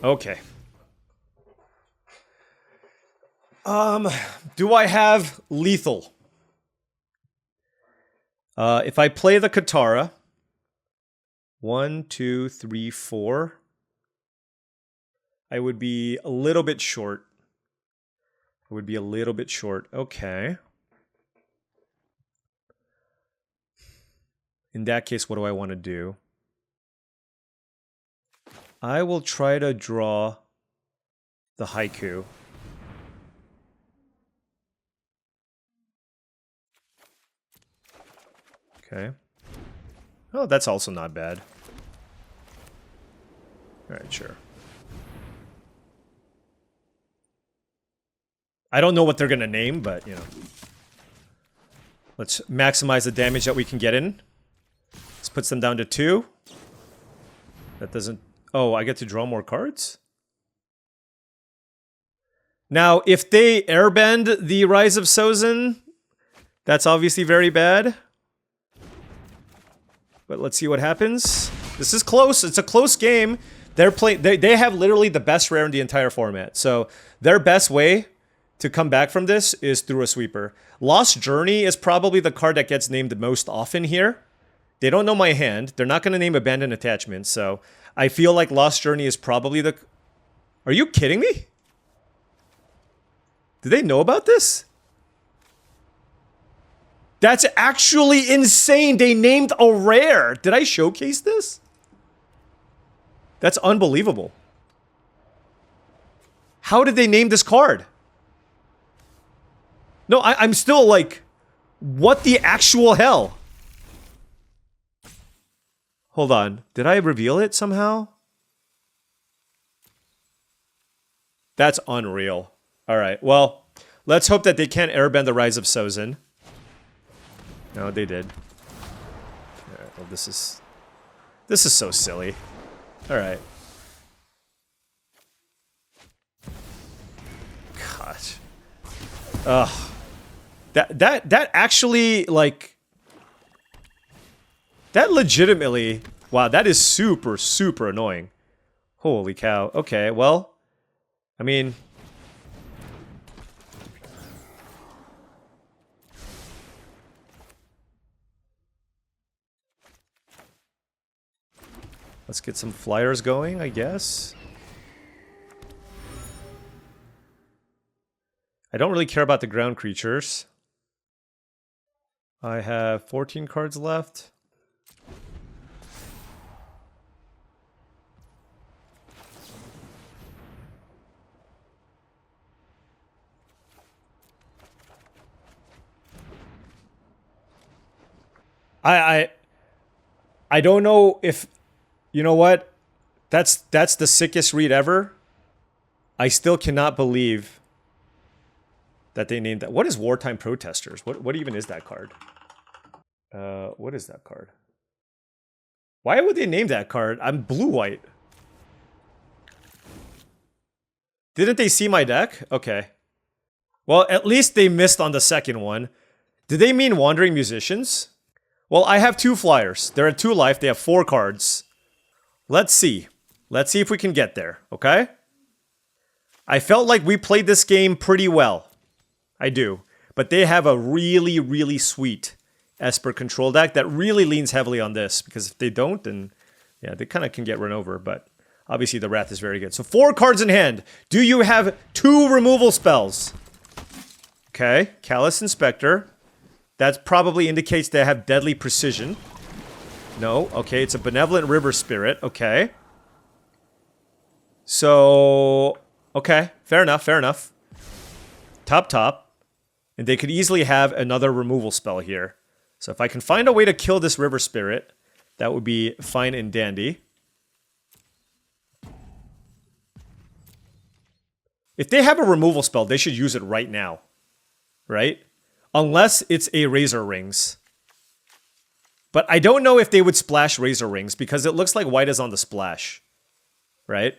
S1: Okay. Do I have lethal? If I play the Katara, 1, 2, 3, 4. I would be a little bit short. I would be a little bit short. Okay. In that case, what do I want to do? I will try to draw the haiku. Okay. Oh, that's also not bad. Alright, sure. I don't know what they're gonna name, but, you know. Let's maximize the damage that we can get in. This puts them down to 2. That doesn't... Oh, I get to draw more cards? Now, if they airbend the Rise of Sozin, that's obviously very bad. But let's see what happens. This is close. It's a close game. They're playing. They have literally the best rare in the entire format. So their best way to come back from this is through a sweeper. Lost Journey is probably the card that gets named the most often here. They don't know my hand. They're not going to name Abandoned Attachment. So I feel like Lost Journey is probably the... Are you kidding me? Do they know about this? That's actually insane. They named a rare. Did I showcase this? That's unbelievable. How did they name this card? No, I'm still like, what the actual hell? Hold on. Did I reveal it somehow? That's unreal. All right. Well, let's hope that they can't airbend the Rise of Sozin. No, they did. All right, well, this is so silly. All right. Gosh. Ugh. That actually, like, that legitimately, wow, that is super, super annoying. Holy cow. Okay, well, I mean, let's get some flyers going, I guess. I don't really care about the ground creatures. I have 14 cards left. I don't know if... You know what? That's the sickest read ever. I still cannot believe that they named that. What is Wartime Protesters? What even is that card? What is that card? Why would they name that card? I'm blue-white. Didn't they see my deck? Okay. Well, at least they missed on the second one. Did they mean Wandering Musicians? Well, I have 2 flyers. They're at 2 life. They have 4 cards. Let's see. Let's see if we can get there, okay? I felt like we played this game pretty well. I do. But they have a really, really sweet Esper control deck that really leans heavily on this. Because if they don't, then yeah, they kind of can get run over. But obviously the Wrath is very good. So 4 cards in hand. Do you have 2 removal spells? Okay. Callous Inspector. That probably indicates they have Deadly Precision. No. Okay, it's a Benevolent River Spirit. Okay. So... Okay. Fair enough. Fair enough. Top. And they could easily have another removal spell here. So if I can find a way to kill this River Spirit, that would be fine and dandy. If they have a removal spell, they should use it right now. Right? Unless it's a Razor Rings. But I don't know if they would splash Razor Rings because it looks like white is on the splash. Right?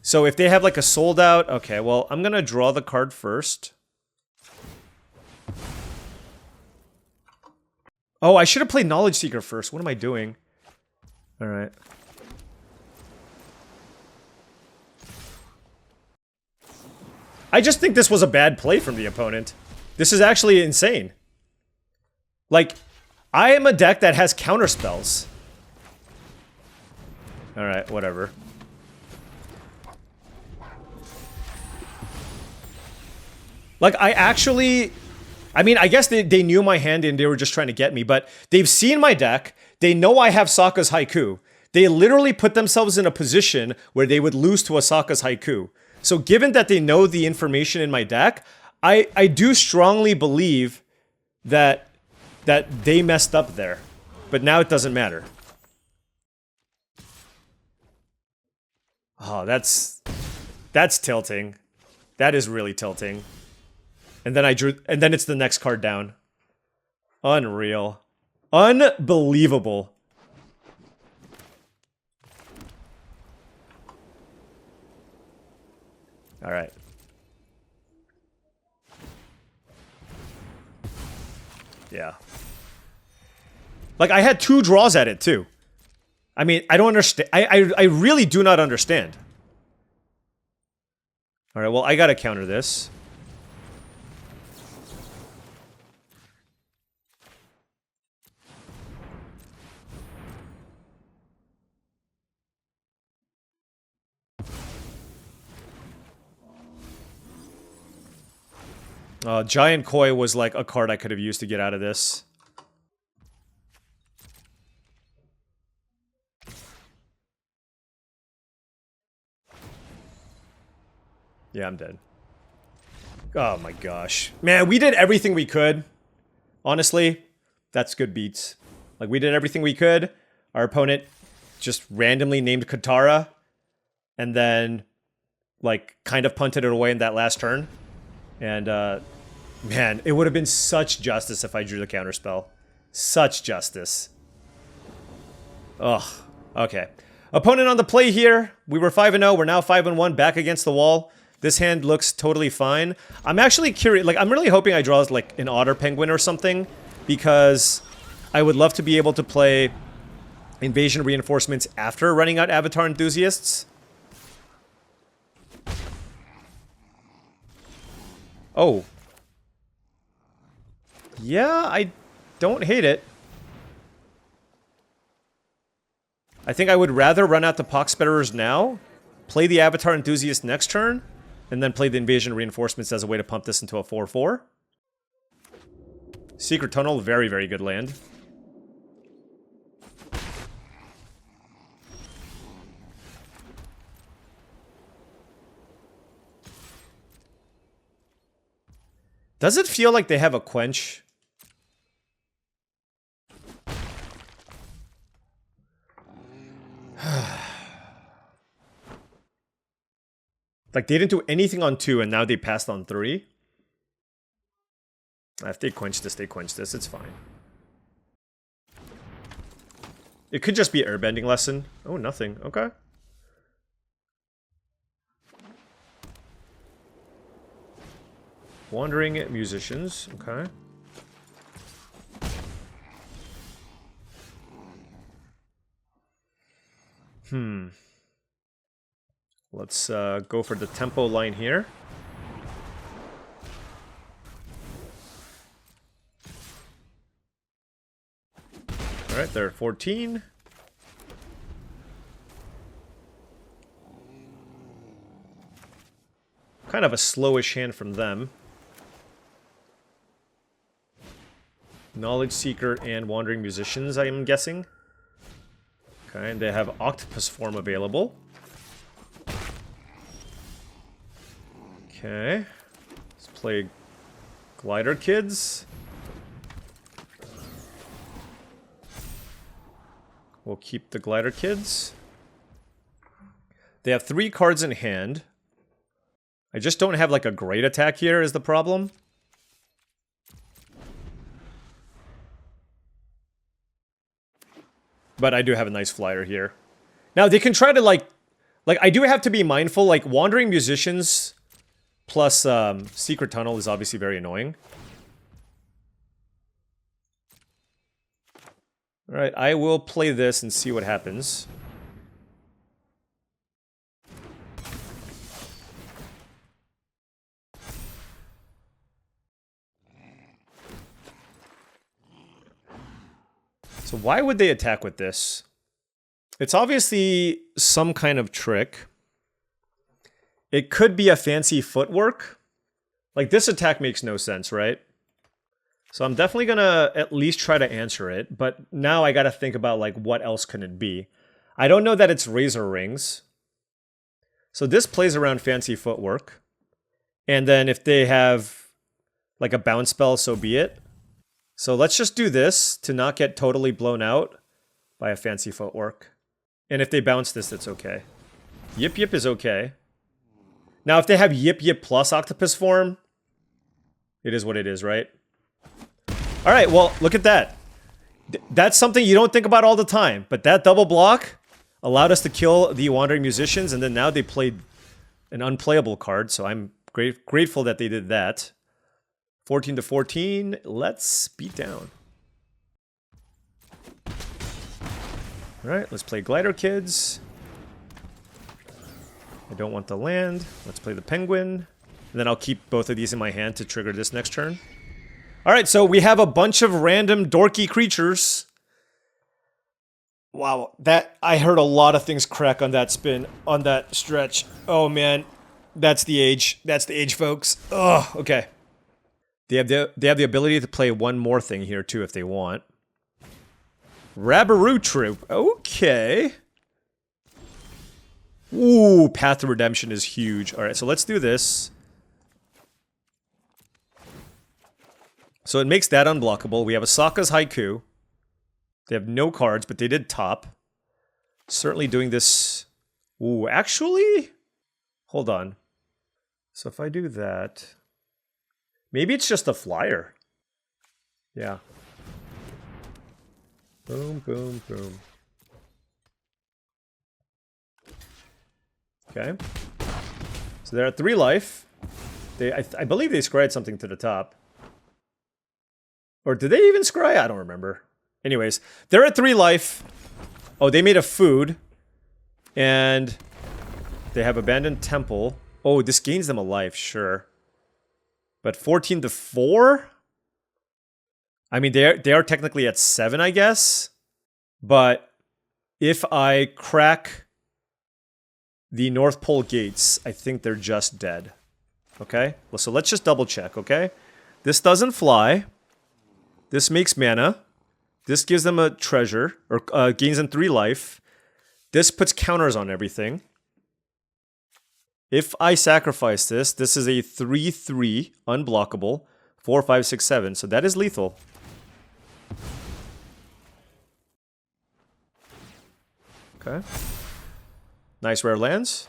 S1: So if they have like a sold out... Okay, well, I'm going to draw the card first. Oh, I should have played Knowledge Seeker first. What am I doing? Alright. I just think this was a bad play from the opponent. This is actually insane. Like, I am a deck that has counter spells. Alright, whatever. Like, I mean, I guess they knew my hand and they were just trying to get me, but they've seen my deck. They know I have Sokka's Haiku. They literally put themselves in a position where they would lose to a Sokka's Haiku. So given that they know the information in my deck, I do strongly believe that they messed up there. But now it doesn't matter. Oh, that's tilting. That is really tilting. And then and then it's the next card down. Unreal. Unbelievable. All right. Yeah. Like, I had 2 draws at it, too. I mean, I don't understand. I really do not understand. All right, well, I gotta counter this. Giant Koi was like a card I could have used to get out of this. Yeah, I'm dead. Oh my gosh. Man, we did everything we could. Honestly, that's good beats. Like, we did everything we could. Our opponent just randomly named Katara. And then, like, kind of punted it away in that last turn. And, man, it would have been such justice if I drew the counterspell. Such justice. Ugh. Okay. Opponent on the play here. We were 5-0. We're now 5-1. Back against the wall. This hand looks totally fine. I'm actually curious. Like, I'm really hoping I draw, like, an Otter Penguin or something. Because I would love to be able to play Invasion Reinforcements after running out Avatar Enthusiasts. Oh. Yeah, I don't hate it. I think I would rather run out the Poxbetterers now, play the Avatar Enthusiast next turn, and then play the Invasion Reinforcements as a way to pump this into a 4-4. Secret Tunnel, very, very good land. Does it feel like they have a Quench? Like, they didn't do anything on 2, and now they passed on 3? If they quench this, they quench this. It's fine. It could just be an airbending lesson. Oh, nothing. Okay. Wandering Musicians. Okay. Let's go for the tempo line here. Alright, they're 14. Kind of a slowish hand from them. Knowledge Seeker and Wandering Musicians, I am guessing. Okay, and they have Octopus form available. Okay. Let's play Glider Kids. We'll keep the Glider Kids. They have 3 cards in hand. I just don't have, like, a great attack here is the problem. But I do have a nice flyer here. Now, they can try to, like, I do have to be mindful, like, Wandering Musicians plus Secret Tunnel is obviously very annoying. Alright, I will play this and see what happens. So why would they attack with this? It's obviously some kind of trick. It could be a fancy footwork. Like, this attack makes no sense, right? So I'm definitely gonna at least try to answer it, but now I gotta think about, like, what else can it be? I don't know that it's razor rings. So this plays around fancy footwork. And then if they have, like, a bounce spell, so be it. So let's just do this to not get totally blown out by a fancy footwork. And if they bounce this, that's okay. Yip Yip is okay. Now, if they have Yip Yip plus Octopus form, it is what it is, right? All right, well, look at that. That's something you don't think about all the time. But that double block allowed us to kill the Wandering Musicians, and then now they played an unplayable card, so I'm grateful that they did that. 14 to 14, let's beat down. All right, let's play Glider Kids. I don't want the land. Let's play the Penguin. And then I'll keep both of these in my hand to trigger this next turn. All right, so we have a bunch of random dorky creatures. Wow, that I heard a lot of things crack on that spin, on that stretch. Oh man, that's the age. That's the age, folks. Oh, okay. They have the ability to play one more thing here too if they want. Rabberoo Troop. Okay. Ooh, Path to Redemption is huge. All right, so let's do this. So it makes that unblockable. We have Asaka's Haiku. They have no cards, but they did top. Certainly doing this... Ooh, actually? Hold on. So if I do that... Maybe it's just a flyer. Yeah. Boom, boom, boom. Okay. So they're at 3 life. I believe they scryed something to the top. Or did they even scry? I don't remember. Anyways, they're at 3 life. Oh, they made a food. And they have Abandoned Temple. Oh, this gains them a life, sure. But 14 to 4? I mean, they are technically at 7, I guess. But if I crack the North Pole gates, I think they're just dead. Okay? Well, so let's just double check, okay? This doesn't fly. This makes mana. This gives them a treasure, or gains them 3 life. This puts counters on everything. If I sacrifice this, this is a 3/3 unblockable. 4, 5, 6, 7. So that is lethal. Okay. Nice rare lands.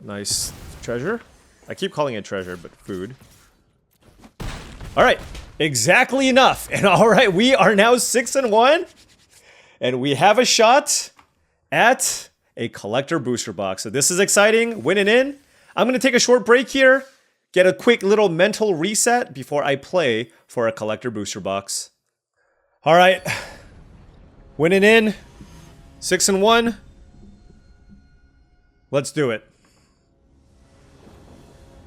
S1: Nice treasure. I keep calling it treasure, but food. Alright. Exactly enough. And alright, we are now 6-1. And we have a shot at a collector booster box. So this is exciting. Winning in. I'm going to take a short break here. Get a quick little mental reset before I play for a collector booster box. Alright. Winning in. 6-1. Let's do it.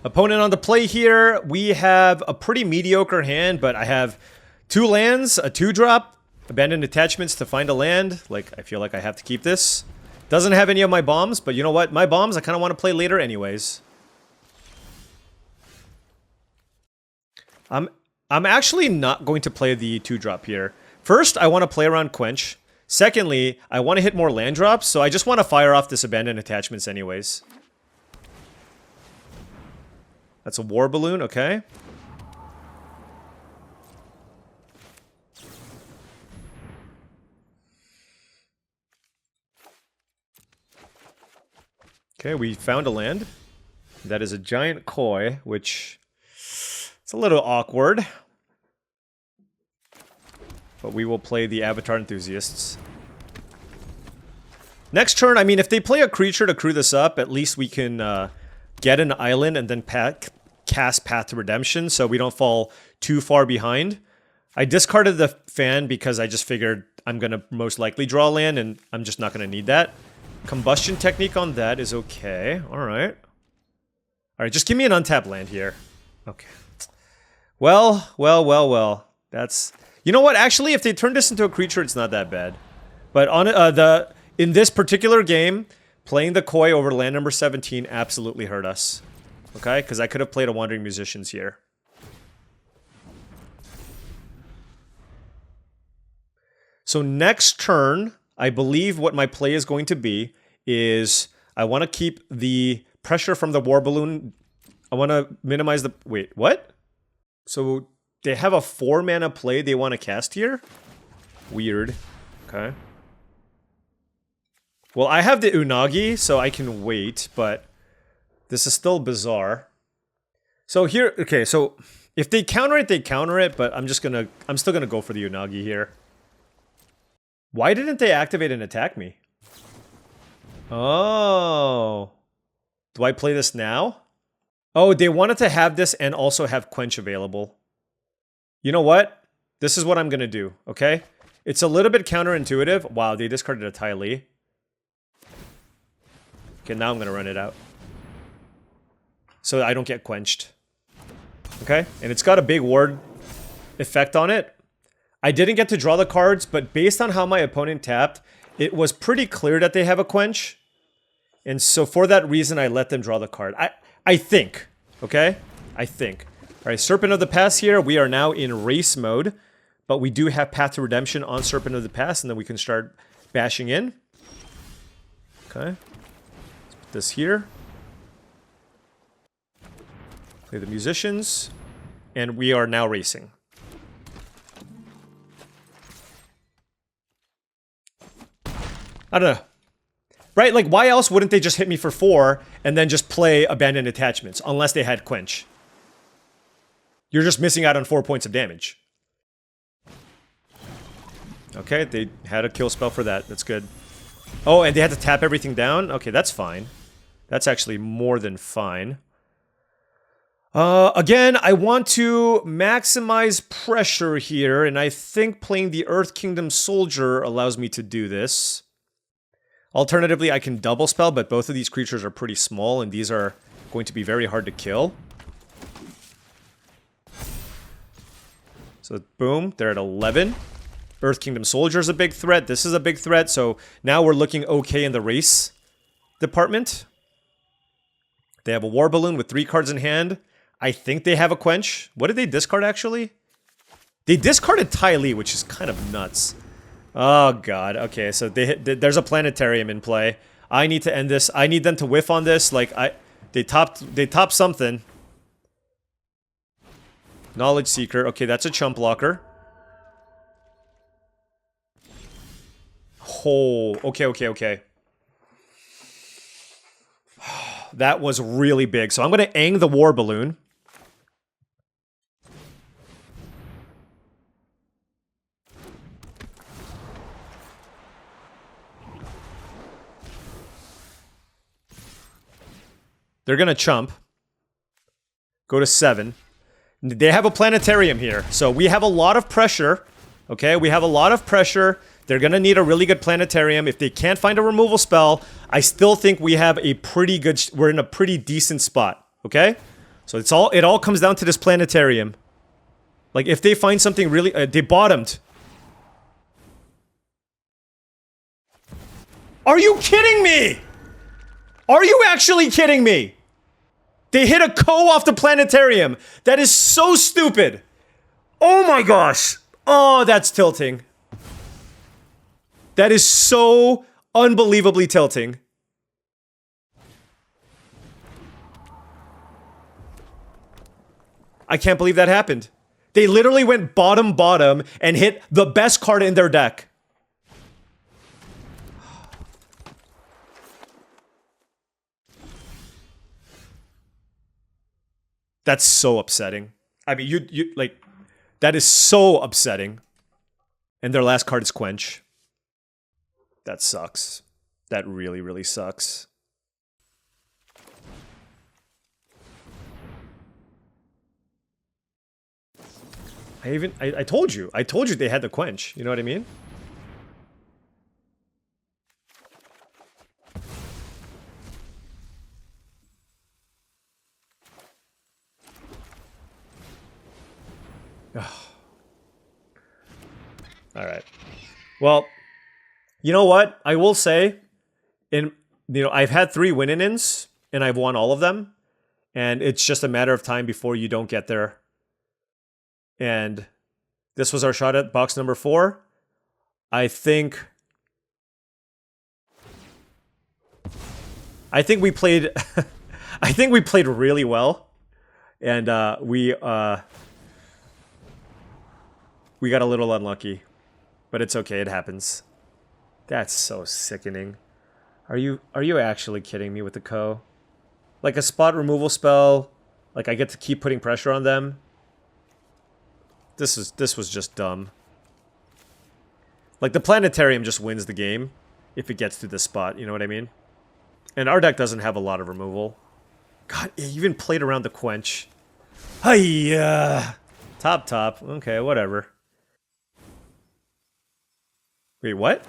S1: Opponent on the play here, we have a pretty mediocre hand, but I have 2 lands, a 2-drop, abandoned attachments to find a land. Like, I feel like I have to keep this. Doesn't have any of my bombs, but you know what? My bombs I kind of want to play later anyways. I'm actually not going to play the 2-drop here. First, I want to play around Quench. Secondly, I want to hit more land drops, so I just want to fire off this abandoned attachments anyways. That's a war balloon, okay. Okay, we found a land. That is a giant koi, which it's a little awkward. But we will play the Avatar Enthusiasts. Next turn, I mean, if they play a creature to crew this up, at least we can get an island and then cast Path to Redemption so we don't fall too far behind. I discarded the fan because I just figured I'm going to most likely draw land and I'm just not going to need that. Combustion Technique on that is okay. Alright. Alright, just give me an untapped land here. Okay. Well. That's... You know what? Actually, if they turn this into a creature, it's not that bad. But on in this particular game, playing the Koi over land number 17 absolutely hurt us. Okay? Because I could have played a Wandering Musicians here. So next turn, I believe what my play is going to be is I want to keep the pressure from the War Balloon. I want to minimize the... Wait, what? So they have a 4-mana play they want to cast here? Weird. Okay. Well, I have the Unagi, so I can wait, but this is still bizarre. So here... Okay, so if they counter it, they counter it, but I'm still gonna go for the Unagi here. Why didn't they activate and attack me? Oh. Do I play this now? Oh, they wanted to have this and also have Quench available. You know what? This is what I'm going to do, okay? It's a little bit counterintuitive. Wow, they discarded a Ty Lee. Okay, now I'm going to run it out. So I don't get quenched. Okay? And it's got a big ward effect on it. I didn't get to draw the cards, but based on how my opponent tapped, it was pretty clear that they have a quench. And so for that reason, I let them draw the card. I think. Okay? I think. Alright, Serpent of the Past here. We are now in race mode. But we do have Path to Redemption on Serpent of the Past, and then we can start bashing in. Okay. Let's put this here. Play the Musicians. And we are now racing. I don't know. Right? Like, why else wouldn't they just hit me for 4 and then just play Abandoned Attachments? Unless they had Quench. You're just missing out on 4 points of damage. Okay, they had a kill spell for that. That's good. Oh, and they had to tap everything down? Okay, that's fine. That's actually more than fine. Again, I want to maximize pressure here, and I think playing the Earth Kingdom Soldier allows me to do this. Alternatively, I can double spell, but both of these creatures are pretty small, and these are going to be very hard to kill. So, boom, they're at 11. Earth Kingdom Soldier is a big threat. This is a big threat, so now we're looking okay in the race department. They have a War Balloon with 3 cards in hand. I think they have a Quench. What did they discard, actually? They discarded Ty Lee, which is kind of nuts. Oh, God. Okay, so there's a Planetarium in play. I need to end this. I need them to whiff on this. Like, they topped something. Knowledge Seeker. Okay, that's a chump blocker. Oh, okay. That was really big. So I'm going to Aang the War Balloon. They're going to chump. Go to 7. They have a Planetarium here. So we have a lot of pressure. Okay, we have a lot of pressure. They're going to need a really good Planetarium. If they can't find a removal spell, I still think we have a pretty good... We're in a pretty decent spot. Okay? So it all comes down to this Planetarium. Like, if they find something really... they bottomed. Are you kidding me? Are you actually kidding me? They hit a Ko off the Planetarium. That is so stupid. Oh my gosh. Oh, that's tilting. That is so unbelievably tilting. I can't believe that happened. They literally went bottom and hit the best card in their deck. That's so upsetting. I mean, you like, that is so upsetting. And their last card is Quench. That sucks. That really, really sucks. I told you. I told you they had the Quench. You know what I mean? Alright. Well, you know what? I will say, I've had 3 win-ins, and I've won all of them. And it's just a matter of time before you don't get there. And this was our shot at box number 4. I think we played I think we played really well. And we got a little unlucky. But it's okay, it happens. That's so sickening. Are you actually kidding me with the Ko? Like a spot removal spell, like I get to keep putting pressure on them. This was just dumb. Like the planetarium just wins the game if it gets to this spot, you know what I mean? And our deck doesn't have a lot of removal. God, it even played around the quench. Hiya! Top. Okay, whatever. Wait, what?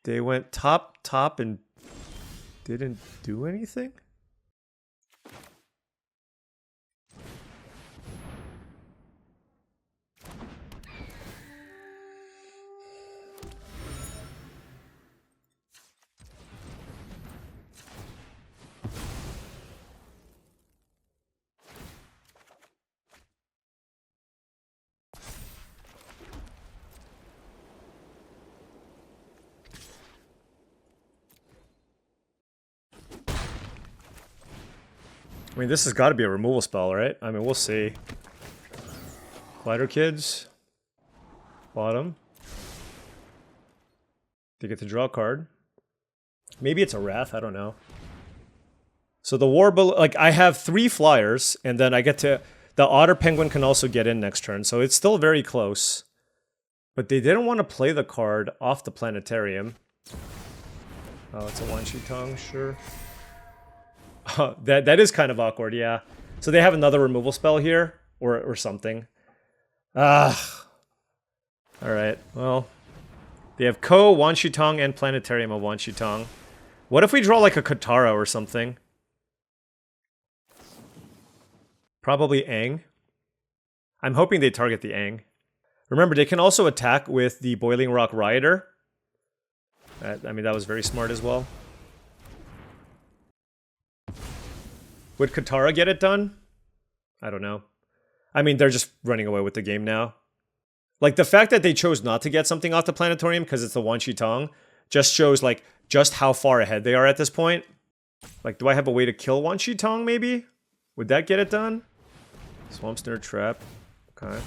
S1: They went top, and didn't do anything? I mean, this has got to be a removal spell, right? I mean, we'll see. Glider Kids. Bottom. They get to draw a card. Maybe it's a Wrath, I don't know. So the Warble, like, I have 3 flyers, and then I get to... The Otter Penguin can also get in next turn, so it's still very close. But they didn't want to play the card off the Planetarium. Oh, it's a Wan-Shi Tong, sure. Oh, that is kind of awkward, yeah. So they have another removal spell here, or something. Alright, well. They have Ko, Wan-Shi Tong, and Planetarium of Wan-Shi Tong. What if we draw like a Katara or something? Probably Aang. I'm hoping they target the Aang. Remember, they can also attack with the Boiling Rock Rioter. I mean, that was very smart as well. Would Katara get it done? I don't know. I mean, they're just running away with the game now. Like, the fact that they chose not to get something off the Planetarium because it's the Wan-Shi Tong just shows, like, just how far ahead they are at this point. Like, do I have a way to kill Wan-Shi Tong, maybe? Would that get it done? Swamp Snare Trap. Okay.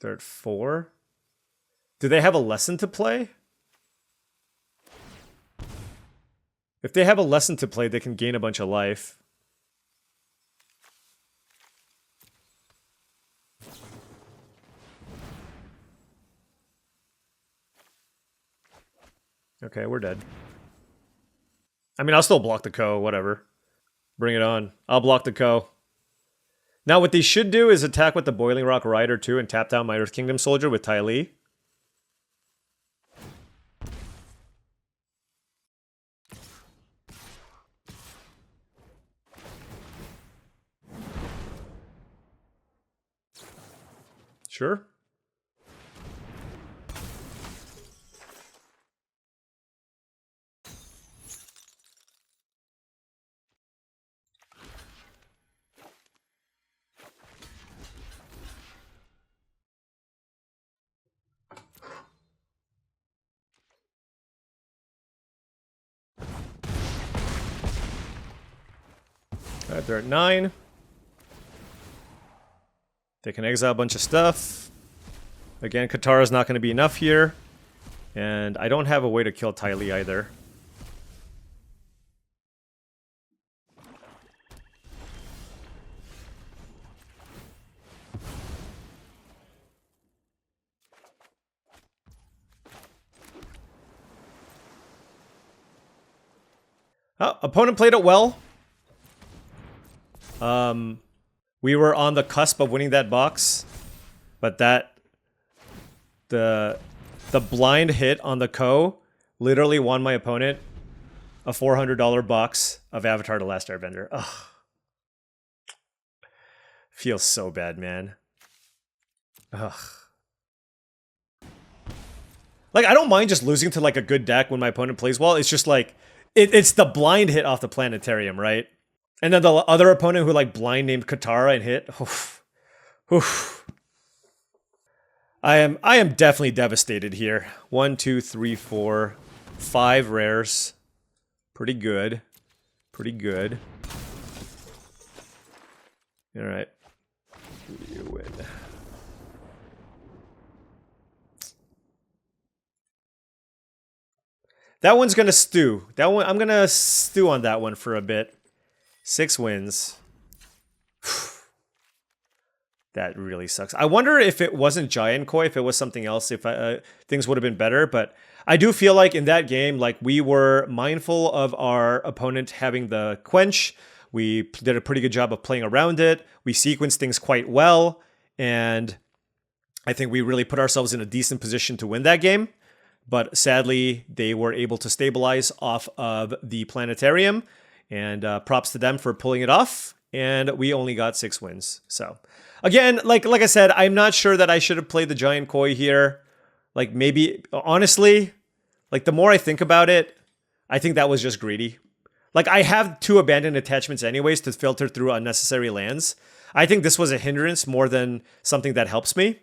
S1: They're at 4. Do they have a lesson to play? If they have a lesson to play, they can gain a bunch of life. Okay, we're dead. I mean, I'll still block the Ko, whatever. Bring it on. I'll block the Ko. Now, what they should do is attack with the Boiling Rock Rider too and tap down my Earth Kingdom Soldier with Ty Lee. Sure. Alright, they're at 9. They can exile a bunch of stuff. Again, Katara's not going to be enough here. And I don't have a way to kill Ty Lee either. Oh, opponent played it well. We were on the cusp of winning that box, but the blind hit on the Ko literally won my opponent a $400 box of Avatar: The Last Airbender. Ugh. Feels so bad, man. Ugh. Like, I don't mind just losing to like a good deck when my opponent plays well. It's just like, it's the blind hit off the planetarium, right? And then the other opponent who like blind named Katara and hit. Oof. Oof. I am definitely devastated here. 1, 2, 3, 4, 5 rares. Pretty good. Pretty good. All right. You win. That one's gonna stew. That one, I'm gonna stew on that one for a bit. 6 wins. That really sucks. I wonder if it wasn't Giant Koi, if it was something else, if things would have been better. But I do feel like in that game, like we were mindful of our opponent having the quench. We did a pretty good job of playing around it. We sequenced things quite well. And I think we really put ourselves in a decent position to win that game. But sadly, they were able to stabilize off of the planetarium. And props to them for pulling it off. And we only got 6 wins. So again, like I said, I'm not sure that I should have played the Giant Koi here. Like maybe, honestly, like the more I think about it, I think that was just greedy. Like I have 2 abandoned attachments anyways to filter through unnecessary lands. I think this was a hindrance more than something that helps me.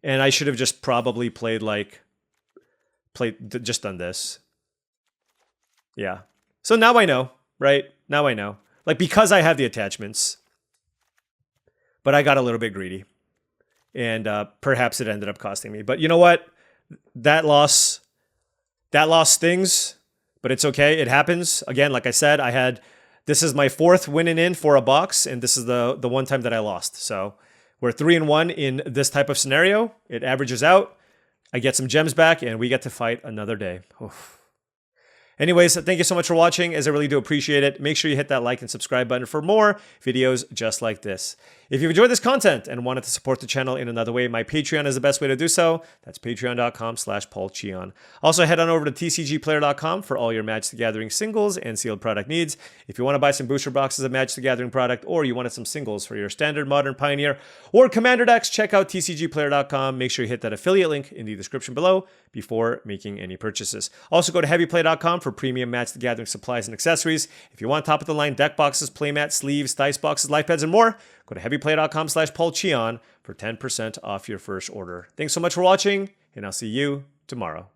S1: And I should have just probably just done this. Yeah. So now I know, right? Now I know. Like, because I have the attachments. But I got a little bit greedy. And perhaps it ended up costing me. But you know what? That loss stings. But it's okay. It happens. Again, like I said, this is my 4th winning in for a box. And this is the one time that I lost. So we're 3-1 in this type of scenario. It averages out. I get some gems back. And we get to fight another day. Oof. Anyways, thank you so much for watching, as I really do appreciate it. Make sure you hit that like and subscribe button for more videos just like this. If you've enjoyed this content and wanted to support the channel in another way, my Patreon is the best way to do so. That's patreon.com/paulcheon. Also, head on over to TCGplayer.com for all your Magic the Gathering singles and sealed product needs. If you want to buy some booster boxes of Magic the Gathering product, or you wanted some singles for your standard, modern, pioneer, or commander decks, check out TCGplayer.com. Make sure you hit that affiliate link in the description below before making any purchases. Also, go to heavyplay.com for premium Magic the Gathering supplies and accessories. If you want top-of-the-line deck boxes, playmats, sleeves, dice boxes, life pads, and more, go to heavyplay.com/paulcheon for 10% off your first order. Thanks so much for watching, and I'll see you tomorrow.